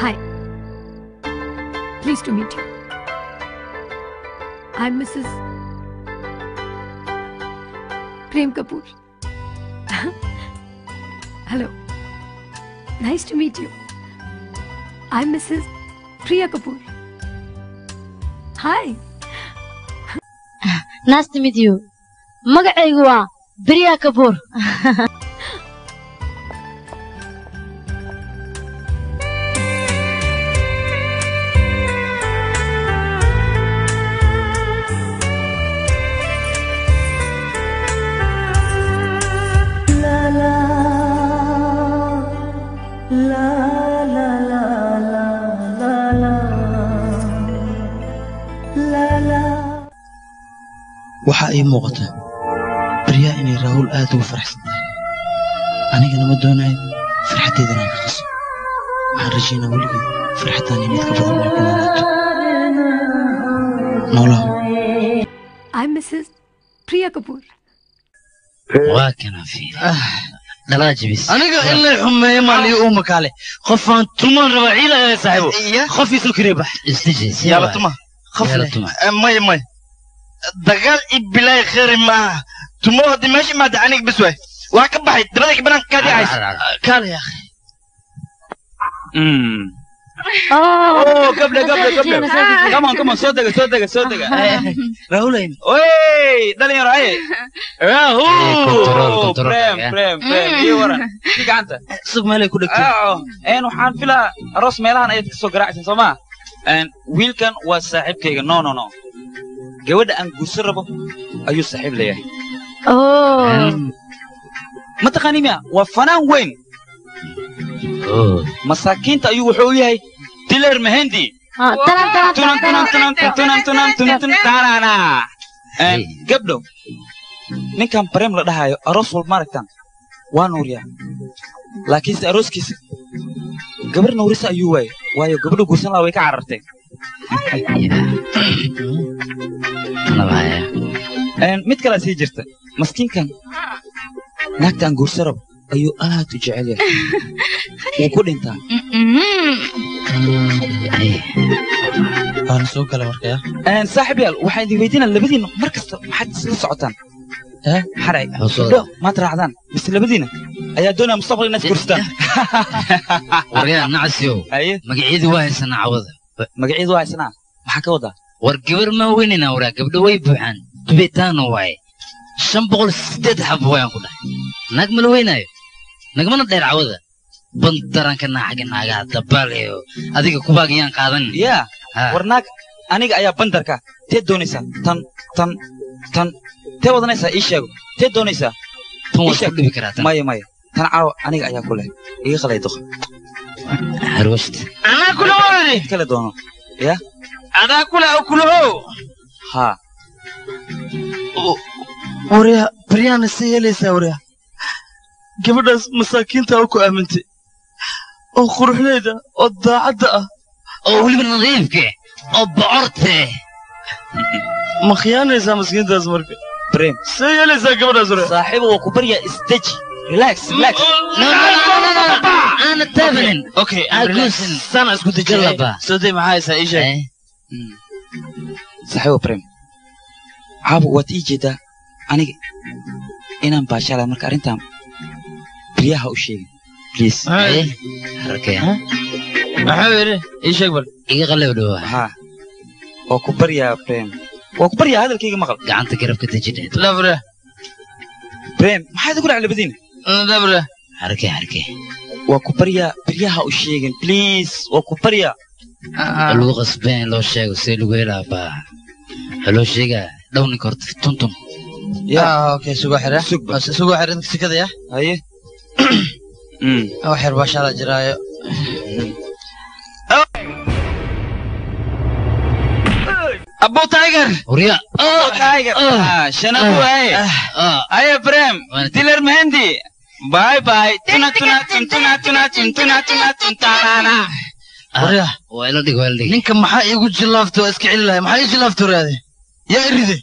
Speaker 16: Hi. Pleased to meet you. I'm Mrs. Prem Kapoor. Hello. Nice to meet you. I'm Mrs. Priya Kapoor. Hi.
Speaker 7: Nice to meet you. magacaygu waa Priya Kapoor.
Speaker 1: waxaa ii muuqata baryaa inay raahul aad ugu faraxsan tahay anigana ma doonayo farxaddeeda inaan ka qaso waxaan rajaynaa weligeed farxaddaani mid ka badan inay ku noolaato noolaho
Speaker 16: I'm Mrs. Priya Kapoor.
Speaker 13: waa kana fiir dhalaa jibis
Speaker 1: aniga in la xumeeyo maaliyo uu makaale qofaan tuman raba ciila ee saaxiibo qof isu kiree bax
Speaker 13: istijiis
Speaker 1: yala tuma may may dagaal ibilaay khayri maaha tumo hadii meesha maada aniga bis waay waa ka baxay dabada banaan ka dhacay kaale ya akhi
Speaker 15: قبل كمان صدق
Speaker 1: راهولين
Speaker 15: وي دلني راي راهول بريم يورن ديك انت
Speaker 1: سوق مالي كودك
Speaker 15: ان waxaan filaa aroos meelahan ay soo garaacsan Soomaa ان wiilkan waa saaxiibkayga no gabadha aan guursan rabo ayuu saaxiib leeyahay ma taqaanimaa waa fanaan weyn masaakiinta ayuu wuxuu yahay dileer mehendi gabdho ninkan bareem la dhahayo aroos walba maaragtaan waa nuuriyaa laakiinse arooskiisa gabar nuurisa ayuu waaye waayo gabadha guursan laha way ka carartay mid kalaa sii jirta maskiinkan naagtaan guursan rabo ayuu aad u jecel yahay wuu ku dhintaa
Speaker 1: waan soo gala markaya
Speaker 15: saaxiib yaal waxaan idin weydiinaa labadiina mar kasta maxaad isla socotaan xaray maad raacdaan mise labadiina ayaa doonaya mustaqbal inaad guursataan
Speaker 13: waryaa nacasiyow magacyadii waa haysanaa cawada
Speaker 15: magacyadii waa haysanaa maxaa ka wadaa
Speaker 13: war gabar ma weynina waraa gabdho way buuxaan dubitaana waaye 508 xabo wayaan ku dhahay naag ma la weynaayo nagmana dheer cawada bandaranka naaxaga naagaa dabaaleyo adiga kubaagayaan qaadan
Speaker 15: yaa war naag aniga ayaa bandarka tee doonaysaa tan tee wadanaysaa ii sheego tee doonaysaa
Speaker 13: tan waa ku dhibi karaa tan
Speaker 15: maya tan caawa aniga ayaa ku leh iga qalay doq
Speaker 13: harwashti
Speaker 1: anaa kula waani
Speaker 15: kala doono yaa
Speaker 1: adaa kula oo kulaho
Speaker 15: haa
Speaker 1: waryaa baryaana si helaysaa waryaa gabadhaas masaakiinta oo ku aamintay oo quruxleeda oo daacadda ah
Speaker 13: oo weliba nadiifke oo bocorte
Speaker 1: ma khiyaanaysaa maskiintaas marka
Speaker 15: بريم
Speaker 1: سيالي زي قبل أزرق
Speaker 15: صاحبه وكبريا استجي ريلاكس
Speaker 13: أنا تابن
Speaker 1: أوكي سنة اسكت تجربة سودي معاي سايشة
Speaker 15: صاحبه بريم عابو واتيجي ده أنا إنام باشا مرك أرنتام برياها وشيء بليز
Speaker 13: حركة
Speaker 1: محاورة إيش أقبل
Speaker 13: إيه غلب له
Speaker 15: ها وكبريا بريم وكبريا هذا الكيك مغل
Speaker 13: قعنت كرب كتجد
Speaker 1: لا برا
Speaker 15: بريم ما حد يقول على بدين
Speaker 1: لا برا
Speaker 13: حركة
Speaker 15: وكبريا برياها وشيء بليز وكبريا
Speaker 13: لو غصبين لو شيء وسيلو غيرها با لو شيء دوني كرت في تونتون
Speaker 1: يا اوكي سوق حره سوق حره انت كذا يا
Speaker 15: هاي
Speaker 1: او حر باشا لا جرايه ابو تايجر
Speaker 13: وريا
Speaker 15: ابو تايجر شنو هاي هاي بريم ديلر مهندي باي باي تنا
Speaker 1: وريا
Speaker 13: ويلدي
Speaker 1: ninka maxaa igu jilaafto iska celilahay maxaa igu jilaafto raade yaa iride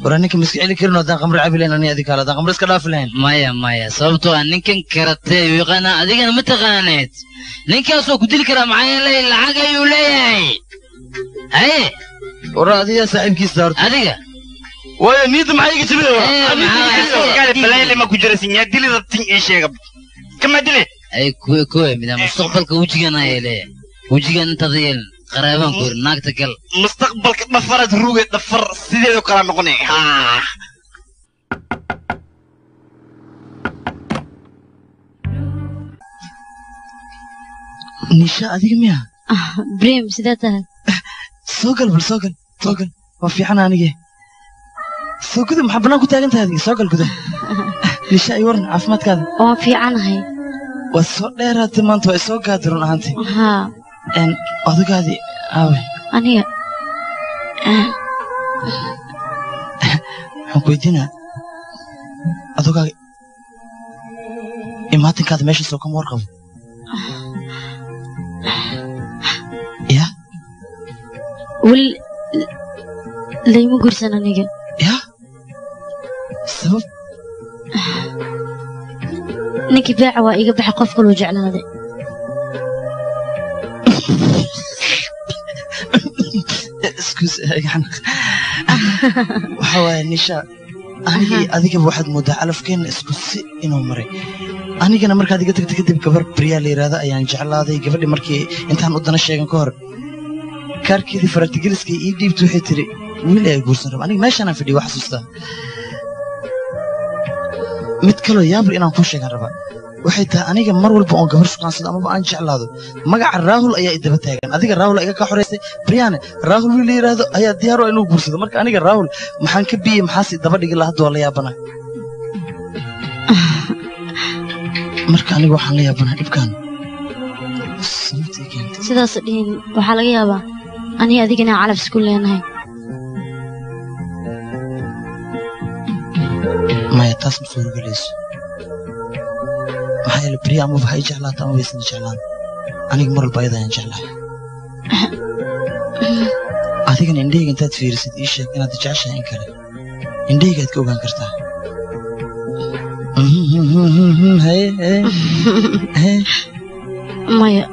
Speaker 1: wara ninka miska celi karin oo daan qamar cabi lahayn aniga adii kala daan qamar iska dhaafi lahayn
Speaker 13: maya sababtoo ah ninkan karatay yaqaana adigana ma taqaaneed ninkaas oo ku dili kara maxaa yeelay lacag ayuu leeyahay haye
Speaker 1: ورا adiga saaxiibkiisa horta
Speaker 13: adiga
Speaker 1: way niid maxay iga jabay
Speaker 15: قال بلاي ما كجرسين يا دلي ضتين ايش يا كما دلي
Speaker 13: ay kuwe mida mustaqbalka wajigana ay leeyahay wajigan inta dayel qaraabaan ku naagta gal
Speaker 15: mustaqbalka dhafarad ruuga dhafar sideedo kala noqonay ha
Speaker 1: nisha adiga miya
Speaker 3: بريم سيداتها
Speaker 1: soo gal waa fiican aniga soo gudu maxaa banaan ku taagan tahay adiga soo gal gudu nisha ay waran caafimaadkaada
Speaker 3: waa fiicanahay
Speaker 1: waa soo dheeraatay maanta waa soo gaadi run ahaantii
Speaker 3: haa
Speaker 1: odogaadii aawe
Speaker 3: aniga
Speaker 1: waxaan ku weydiinaa adogaaga imaatinkaada meesha soo kama warqabo ya
Speaker 3: weli layma gursan aniga
Speaker 1: ya sabab
Speaker 3: ninkii beeca waa iga baxa qof kaluu jeclaaday
Speaker 1: waxa waaye nisha anigii adigaba waxaad moodaa calafkeenna isku si inuu maray anigana markaad iga tagta kadib gabar baryaa la yidhaahda ayaan jeclaaday gabadhii markii intaan u dana sheegan ka hor kaarkeedii faratigeliska ii dhiibta waxay tiri wiil ay guursan raba aniga meeshaanaan fadhiyo waa xasuustaa mid kaloo yaabri inaan kuu sheegan rabaa waxay tahay aniga mar walba oon gabar shuqaansado amaba aan jeclaado magaca raahul ayaa idaba taagan adiga raahul iga kaa xoraysay baryaane raahul wiil la yidhaahdo ayaa diyaar oo inuu guursado marka aniga raahul maxaan ka biyey maxaasi daba dhigi lahaa hadda waa la yaabana marka aniga waxaan la yaabanaa dhibkaan
Speaker 3: sidaas dhihin waxaa laga yaabaa aniga adigana calaf isku leenahay
Speaker 1: maya taas ma suurogelayso maxaa yeele beri amaba ha i jeclaata ama waysan i jeclaan aniga mar walba ayada ayaan jeclahay adigana indhahayga intaad fiirisid ii sheeg inaad jeceshahay in kale indhahaygaad ka ogaan kartaa
Speaker 3: maya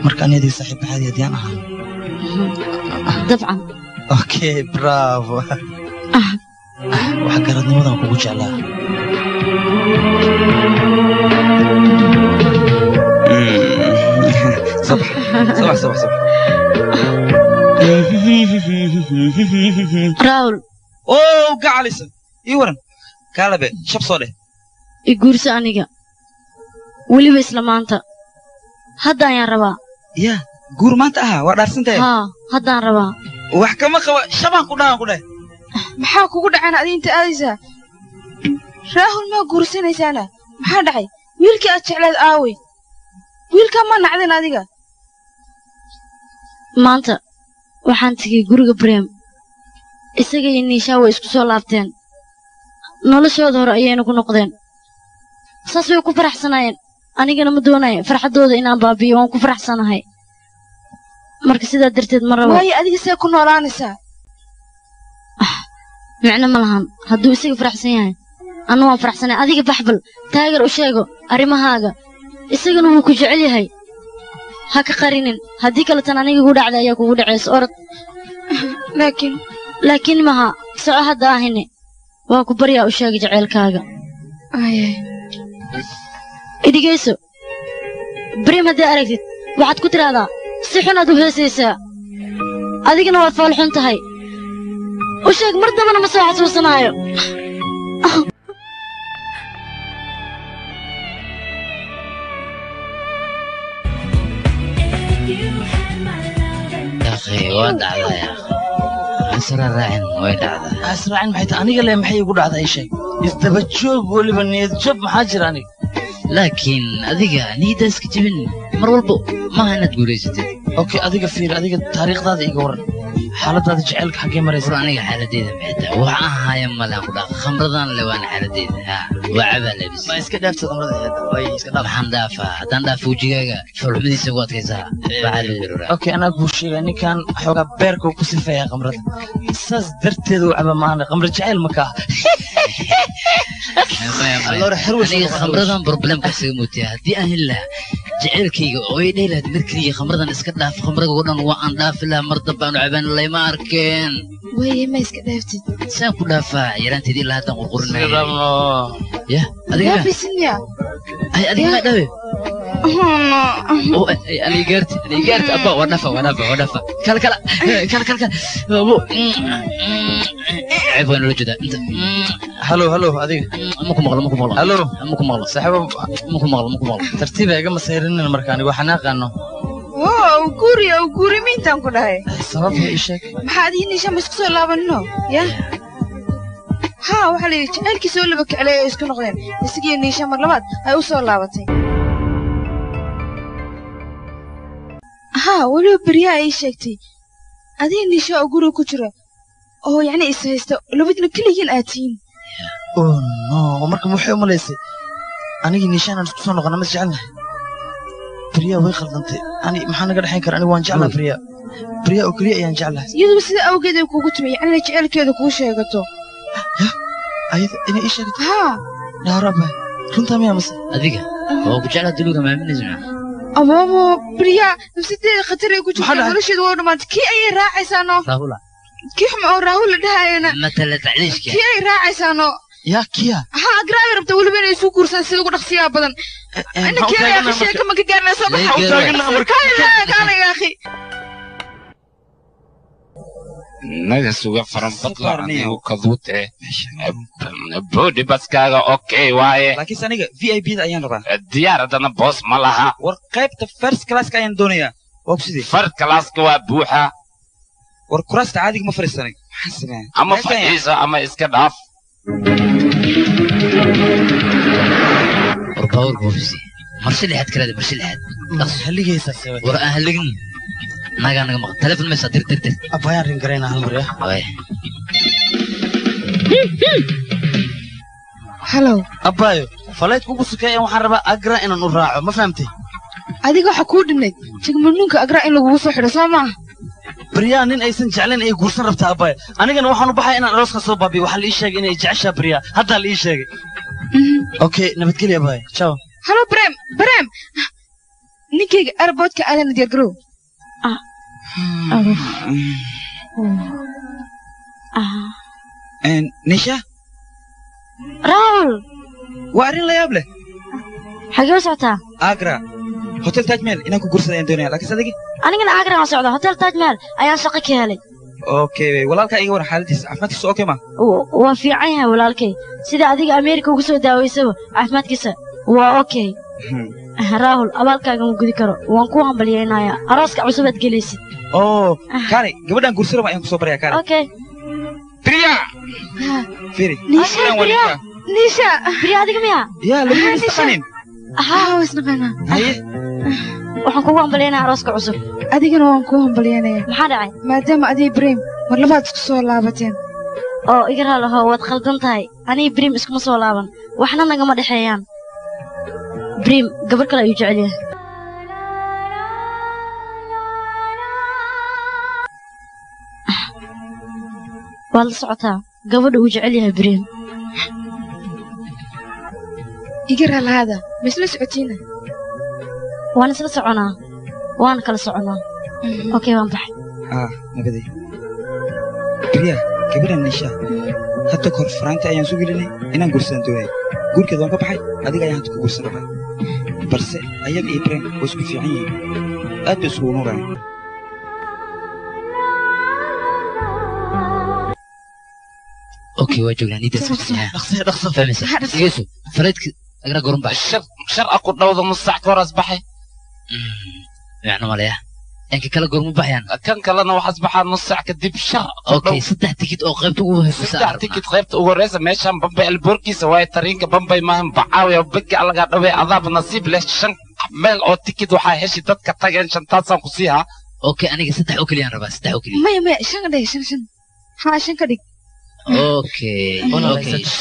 Speaker 1: marka ani adiga saaxiib baxaadi haddii aan ahaan
Speaker 3: dabcan
Speaker 1: okay bravo wax garadnimadan kugu jeclaa
Speaker 15: صبح
Speaker 3: راول
Speaker 15: اوه قعليس يورن كالبه شب صوده
Speaker 3: iguursa aniga weliba isla maanta haddaan yaan rabaa
Speaker 15: ya guur maanta aha waa dhaarsantahay
Speaker 3: haa haddaan rabaa
Speaker 15: wax kama qaba shabaan ku dhahan ku dheh
Speaker 6: maxaa kugu dhacayna adiga inta aadaysaa raahul maa guursanaysaana maxaa dhacay wiilkii aad jeclayd aawey wiilkaa ma nacdin adiga
Speaker 3: maanta waxaan tegey guriga breem isaga iyo niishaa way isku soo laabteen noloshooda hore ayayna ku noqdeen saas way ku faraxsanaayeen anigana ma doonayo farxaddooda inaan baabiyo waan ku faraxsanahay marka sidaa darteed ma rabo
Speaker 6: waayo adiga see ku noolaanaysaa
Speaker 3: micno ma lahan hadduu isaga faraxsan yahay anna waan faraxsanay adiga baxbal taageer u sheego arrimahaaga isagana wuu ku jecel yahay ha ka qarinin haddii kale tan aniga igu dhacda ayaa kugu dhacaysa orod laakiin maha soco hadda ahine waa ku baryaa u sheega jaceylkaaga idhigayso brim haddii aragtid waxaad ku tidhaahdaa si xunaad u heesaysaa adigana waad foolxun tahay u sheeg mar dambana ma soo xasuusanaayo
Speaker 13: waa dhacdaa asra raacin way dhacdaa
Speaker 1: asraacin maxay tahay aniga le maxay igu dhacdaa ii sheeg isdaba joog weliba niyad jab maxaa jira aniga
Speaker 13: laakiin adiga niyadda iska jebin mar walba maaha inaad guulaysatid
Speaker 1: okay adiga fiir adiga taariikhdaada iga waran xaaladaada jaceylka xaggee maraysa
Speaker 13: aniga xaaladeyda maxay wax ahaya malaan ku dhaqa khamradan le waana xaaladeyda waa cabaa labis
Speaker 1: ma iska dhaafta khamrada way iska dhaaf
Speaker 13: maxaan dhaafaa haddaan dhaafo wejigaaga foolxumadiisa ugu adkaysaa maxaa la yirura
Speaker 1: okay anaa kuu sheega ninkan xoogaa beerka ku sifeeyaa khamrada saas darteed uu caba maana khamra jaceyl ma kaa
Speaker 13: aniga khamradan problemka isaga muutiya haddii aan heli lahaa jaceylkayga oo ay dheelaad markaliya khamradan iska dhaaf khamraga oo dhan waa aan dhaafi lahaa mar dambe aanu cabaan layma arkeen
Speaker 6: waye ma iska dhaaftid
Speaker 13: saan ku dhaafaa yaraanteedii ilaa haddaan qurqurinaya ya adiga
Speaker 6: dhaafisinyaa
Speaker 13: ay adiga ma dhawe aniga gaarti abba waa dhafa kala عيب وين الوجود انت
Speaker 1: هلو adiga
Speaker 13: ماكو مغلى
Speaker 1: هلو
Speaker 13: ماكو مغلى
Speaker 1: صاحب
Speaker 13: ماكو مغلى
Speaker 1: ترتيب ايga ma sayrin markaan wax naaqano
Speaker 6: guri mintaan ku dhahay
Speaker 1: sabab ay sheeg
Speaker 6: maxaad iinisha ma isku soo laabanno ya ha waxa la yiri jaceylkii soo laba kaclay isku noqdeen isigii niisha mar labaad ay u soo laabatay ha wali bariya ay sheegtay adii niisha oo guri ku jira oo yani is haysto labadina kaligiin aatiin
Speaker 1: no marka waxay u maleysay anigii niishaan isku soo noqona ma jecelnahay bariya way khaldantay ani maxaa naga dhaxayn kara anigu waan jeclaa bariya oo kaliya ayaan jeclahay
Speaker 6: iyadoo sida awgeed ay kugu timay yani jaceylkeeda kuu sheegato
Speaker 1: ayada inay ii sheegto
Speaker 6: ha
Speaker 1: naaraba runta miyaa mase
Speaker 13: adiga oo ku jeclaa duluga maaminaysa
Speaker 6: ababo bariya nafsadeeda khatar ay ku jirto nolosheeda waa dhamaatay kii ayay raacaysaano
Speaker 13: rahula
Speaker 6: kii xuma oo rahula dhahayana
Speaker 13: matala tacliishka
Speaker 6: kii ay raacaysaano
Speaker 1: يا كيا
Speaker 6: ها أقرأ ربط ولا بين يسوق كورسان سيدو نقصيها بدن أنا كيا يا أخي شيء كم كجارنا صباح كان يا أخي
Speaker 5: naga suga faran badlaani uu kaduute boodi baskaaga okay waaye
Speaker 15: laakiin aniga VIP da ayaan rabaa
Speaker 5: diyaaradana boos ma laha
Speaker 15: war qaybta first class ka ayaan doonayaa waa sidii
Speaker 5: first class ka waa buuxa
Speaker 15: war kuraasta caadiga ma fariisanay maxaan sameeyay
Speaker 5: ama fadhiisa ama iska dhaaf
Speaker 13: باور بوفسي مرسل حد كذا مرسل حد
Speaker 1: هلقي يسوي
Speaker 13: ورا هلقني ناقا مق تلفون مسا تر
Speaker 1: أبايا رينجرينا هالمرة
Speaker 13: أبايا
Speaker 6: هلو
Speaker 1: أبايو فلايت كوبو سكايا وحربا أقرأ إن نراعو ما فهمتي
Speaker 6: adiga waxa ku dhimay tigmanuunka agra in lagu soo xidho Soomaa
Speaker 1: Bariya nin aysan jeclayn ay guursan rabta abay anigana waxaan u baxay inaan arooska soo baabiyo waxa la ii sheegay inay jecesha Bariya hadda la ii sheegay okay nabadgelyo abay ciao
Speaker 6: halo Brem ninkeyga airportka aadan diyaar garow
Speaker 15: nisha
Speaker 7: Raul
Speaker 15: waa arrin la yaab leh
Speaker 7: xagee u socotaa
Speaker 15: agra hotel Taj Mahal inaan ku guursado ayaan doonayaa laakiin sadigi
Speaker 7: anigana agra ma socdo hotel Taj Mahal ayaan shaqo ka helay
Speaker 15: okay walaalka iga war xaaladiisa caafimaadkiisa okay ma
Speaker 7: waa fiican yahay walaalkay sida adiga Ameerika ugu soo daawaysay caafimaadkiisa waa okay Raul abaalkaaga ma gudi karo waan ku hambalyeynaya arooska cusub aad gelaysid
Speaker 15: kale gabadhan guursado ayaan ku soo barayaa kale
Speaker 7: okay
Speaker 5: Priya
Speaker 15: Firi
Speaker 7: Nisha Priya adiga miya
Speaker 15: yaa la yimid
Speaker 6: ها واسنقنا
Speaker 15: هاي
Speaker 7: waxaan kugu hambalyeynaa arooska cusub
Speaker 6: adigana waan ku hambalyeynaya
Speaker 7: maxaa dhacay
Speaker 6: maadaama adii Brim mar labaad isku soo laabateen
Speaker 7: oo iga raalaho waad khaldan tahay aniga Brim iskuma soo laaban waxna nagama dhaxeeyaan Brim gabar kale ayuu jecel yahay waad la socotaa gabadha uu jecel yahay Brim
Speaker 6: igar hada misla socotina
Speaker 7: waan isla soconaa waan kala soconaa okay waan baxay
Speaker 15: nabadii Priya gabadhan nisha hadda kor Faraanta ayaan soo gelinay inaan guursan doonay guurkeeda waan ka baxay adiga ayaan ku guursan rabaa balse ayaga iyo Brim way isku fiican yihiin aad bay isku nuuraan
Speaker 13: okay waa joognaa nidaas dhaqso fahmaysa igeeso faraydka أقرأ قرن بعد
Speaker 5: شر أكو دوضة مصاع كورس بحي
Speaker 13: يعني ماليا إنك كلا قرن بحيان
Speaker 5: كان كلا أنا واحد بحر نص ساعة كديب شر
Speaker 13: أوكي ستة تيكت أو غيبت أوه
Speaker 5: ستة تيكت غيبت أوه رئيسة ماشان بمبي البوركي سواي ترينك بمبي ماهم بعاوي وبكي على قاعدة عذاب نصيب ليش شن ميل أو تيكت وحا هشي تدك تاجن شن تاسم قصيها
Speaker 13: أوكي أنا ستة أوكلي أنا بس ستة أوكلي
Speaker 6: ما شن ده شن ها شن كدي
Speaker 13: اوكي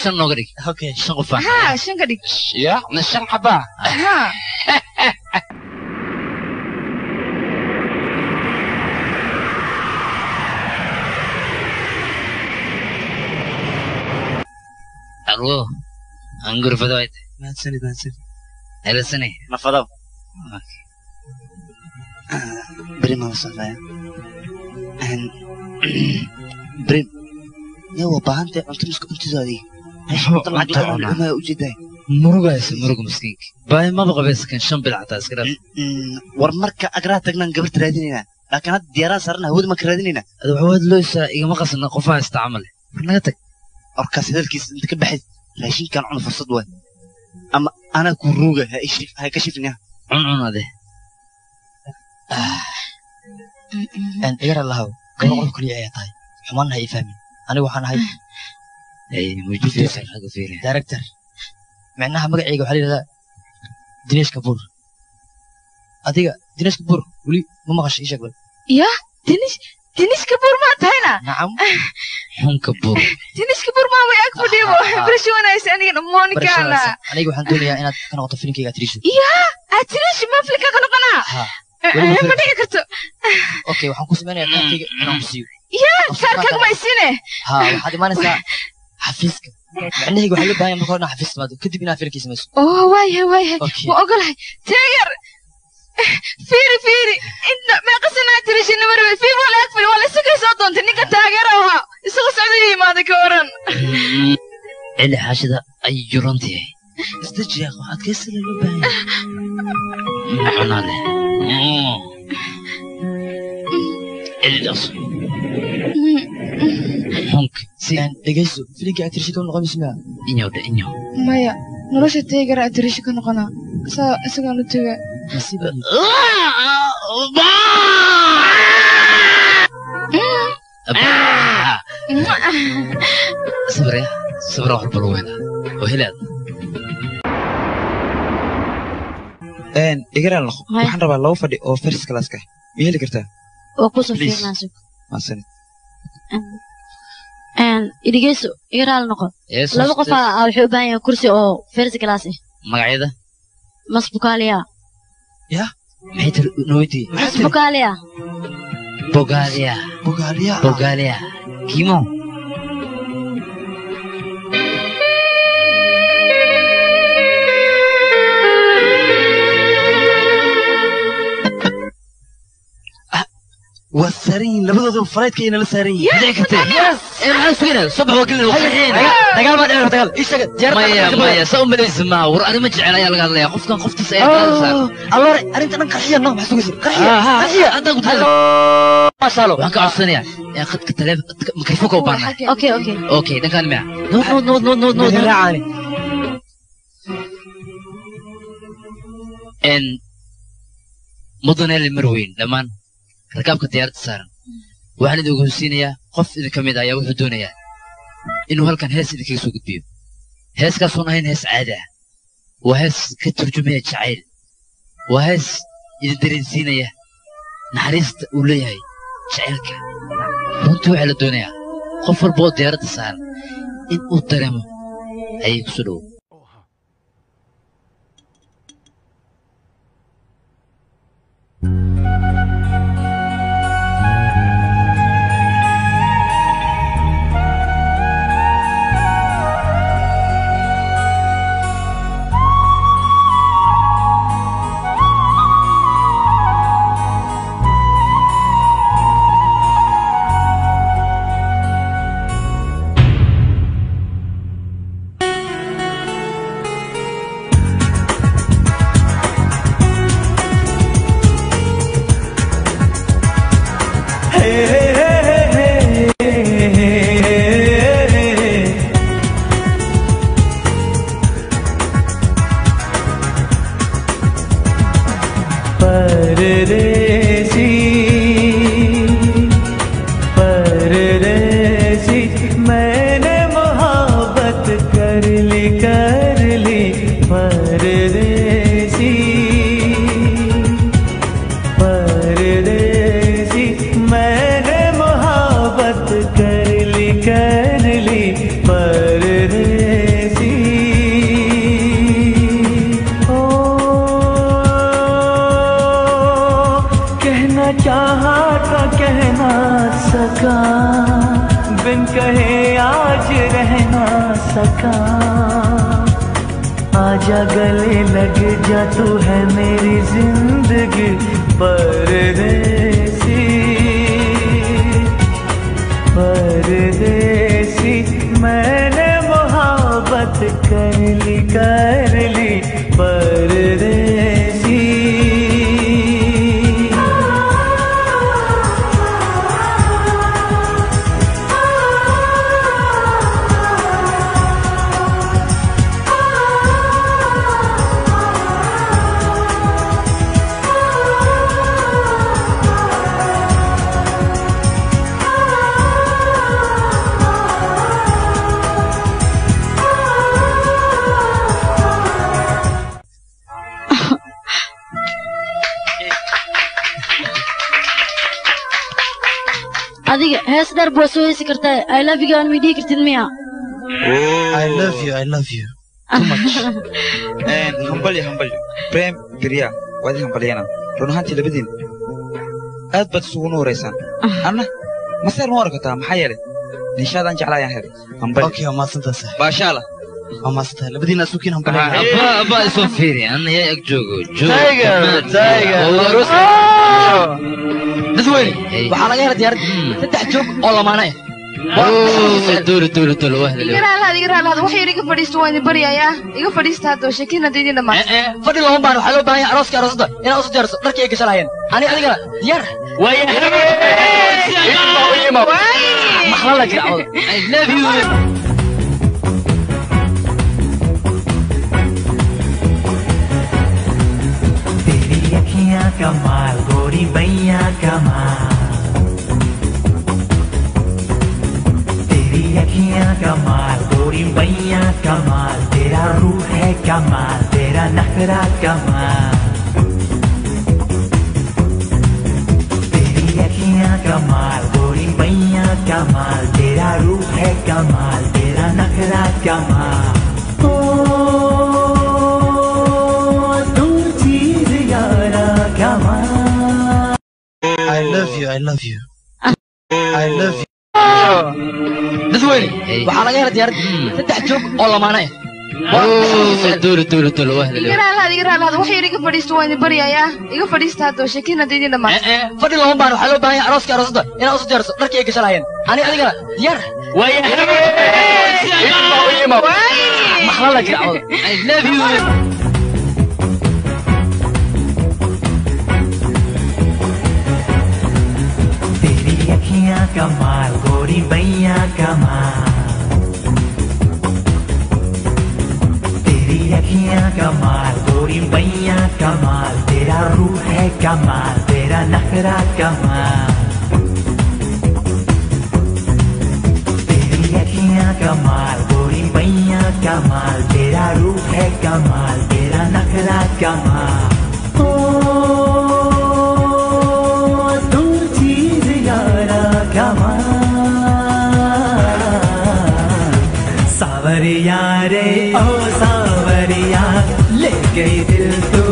Speaker 13: شن نوغري
Speaker 1: اوكي
Speaker 13: شن قفان
Speaker 6: ها شن كدي
Speaker 5: يا نشن حبا
Speaker 6: ها
Speaker 13: الو انغور فدويت
Speaker 1: ما تسني
Speaker 13: هلا سني
Speaker 14: نفضل
Speaker 8: بريم ما صفايا بريم يا وبا أنت مسك أنت زادي إيش طلع لك ما وجدي
Speaker 13: مرق مسكينك باي ما بغى بس كان شنب العتاس كده
Speaker 8: ورمرك أقرأ تجنا قبل تراديننا لكن هاد دياران صارنا هود ما كراديننا
Speaker 13: هذا عواد لويس إيه ما قصنا قفاه استعمله ناتك
Speaker 8: أركز هذا الكيس أنت كبحث ليش كان عنده في الصدوة أما أنا كروجة هاي كشفني
Speaker 13: عن هذا
Speaker 18: أن إير الله قالوا كل عيا طاي حمان هاي فهمي أنا وحنا هاي
Speaker 13: أي موجود في حاجة فيه
Speaker 18: دايركتور معناها مقعيق وحلي ذا دينيش كبور أديك دينيش كبور ولي ما مغش إيش أقول
Speaker 6: يا دينيش كبور ما تهينا
Speaker 18: نعم
Speaker 13: هم كبور
Speaker 6: دينيش كبور ما وياك بديبو برشونا يسألني مونيكا أنا
Speaker 18: أنا أقول حنتوني أنا كنا قطفين كي قاتريشو
Speaker 6: يا أتريش ما فيك أنا قناة ما ديك
Speaker 18: أوكي وحنكون سمعني أتاكي أنا مسيو
Speaker 6: يا ساركك ما يسينه
Speaker 18: ها وحد ما نسى حفيزك معناه يقول حلو باين مقارنة حفيز مادو كدي بنا فيرك اسمه
Speaker 6: أوه وايه وأقول هاي تغير فيري إن ما قصنا تريش إنه مرة في ولا أكفل ولا سكر صوتون تنيك تغيرها يسوق سعودي ما ذكرن
Speaker 13: اللي حاشده أي جرنتي
Speaker 8: استجي يا أخو هتكسر اللي باين
Speaker 13: معنا له اللي دص هونك
Speaker 18: سيان دقيسو فيليك أتريش كون لقى مسمع
Speaker 13: إنيو
Speaker 6: مايا نروش تيجر أتريش كون قنا سكانو تيجر
Speaker 18: نصيب
Speaker 13: صبر واحد بلوينا وهلال
Speaker 15: إن إجرا لخ وحنا ربع لو فدي أو فيرس كلاس كه ميهل كرتا
Speaker 7: وقصة في ناسك
Speaker 15: ما سنت
Speaker 7: إديجيسو إجرا لنقل لو قفا أو حبان كرسي أو فيرس كلاسي
Speaker 13: مقعدة
Speaker 7: مسبوكاليا
Speaker 13: يا محيط نويتي
Speaker 7: مسبوكاليا
Speaker 13: بوغاليا كيمو
Speaker 1: والسرين لبضوا فريد كينا للسرين
Speaker 13: ذيك يس انا سوينا صبح وكلنا وحين
Speaker 18: دقال ما دقال دقال ايش
Speaker 13: مايا سوم من الزما ور انا ما جعل يا قال لي قفت سيد
Speaker 18: الله ارنت انا قرحيه نو محسوس قرحيه
Speaker 13: انت قلت ما شاء الله وحنا عصنيا يا اخذ كتلف مكيفك وبانا اوكي ده كان معه نو
Speaker 18: راعي
Speaker 13: ان مدن المروين لما ركابك ديارة سارن waxaan idin ogeysiinayaa qof idin kamid ah ayaa wuxuu doonayaa inuu halkan hees idin kaga soo gudbiyo heeskaasuun ahayn hees caadi ah waa hees ka turjumaya jacayl waa hees idin dareensiinaya naxariista uu leeyahay jacaylka runtii waxaa la doonayaa qof walba oo diyaaradda saaran in uu dareemo ayay kusoo dhowow
Speaker 10: आज आजा गले लग जा तू है मेरी जिंदगी परदेसी परदेसी मैंने मोहब्बत कर ली परदेसी
Speaker 7: adiga hees dheer buu soo heesi kartaa I love you aan midii kartid miya
Speaker 1: I love you too much
Speaker 15: hambali Prem Priya wadi hambaliyana run ahaantii labadiin aad baad isugu nuureysaan anna maseer ma warkataa maxaa yeelay nishaadaan jeclaayaan helay hambali
Speaker 1: okay waa maasantaas
Speaker 15: maasha Allah
Speaker 1: waa maasantahay labadiina asuukiin hambali
Speaker 13: abba isoo fiiri anna yaa ag joogo
Speaker 18: dadweyne waxaa laga helay diyaarad saddex joog oo lamaana
Speaker 13: dowla wahda
Speaker 6: igaraalaad wax yar iga fadhiisto waan idin baryayaa iga fadhiista hadda sheekina daydin dhammaan
Speaker 18: fadhi looma baan waxaa loo baahan yahay arooska aroosada inaad usu diyaariso dharkii ay gashanayeen adigana diyaar maxla la jira cawda I love you
Speaker 10: कमाल गोरी बैया कमाल तेरी अखियां कमाल गोरी बैया कमाल तेरा रूह है कमाल तेरा नखरा कमाल तेरी अखियां कमाल गोरी बैया कमाल तेरा रूह है कमाल तेरा नखरा कमाल
Speaker 1: I love you
Speaker 18: dadweyne waxaa laga helay diyaarad saddex joog oo lamaana
Speaker 13: dowla wahda
Speaker 6: igaraalaad wax yar iga fadhiisto waan idin baryayaa iga fadhiista hadda sheekina daydin dhammaan
Speaker 18: fadhi looma baan waxaa loo baahan yahay arooska aroosada inaad usu diyaariso dharkii ay gashanayeen adigana diyaar maxla la jira cawda
Speaker 13: I love you
Speaker 10: अखियां कमाल गोरी बैया कमाल तेरी अखियां कमाल गोरी बैया कमाल तेरा रूह है कमाल तेरा नखरा कमाल तेरी अखियां कमाल गोरी बैया कमाल तेरा रूह है कमाल तेरा नखरा कमाल सावरिया रे ओ सावरिया ले गई दिल तू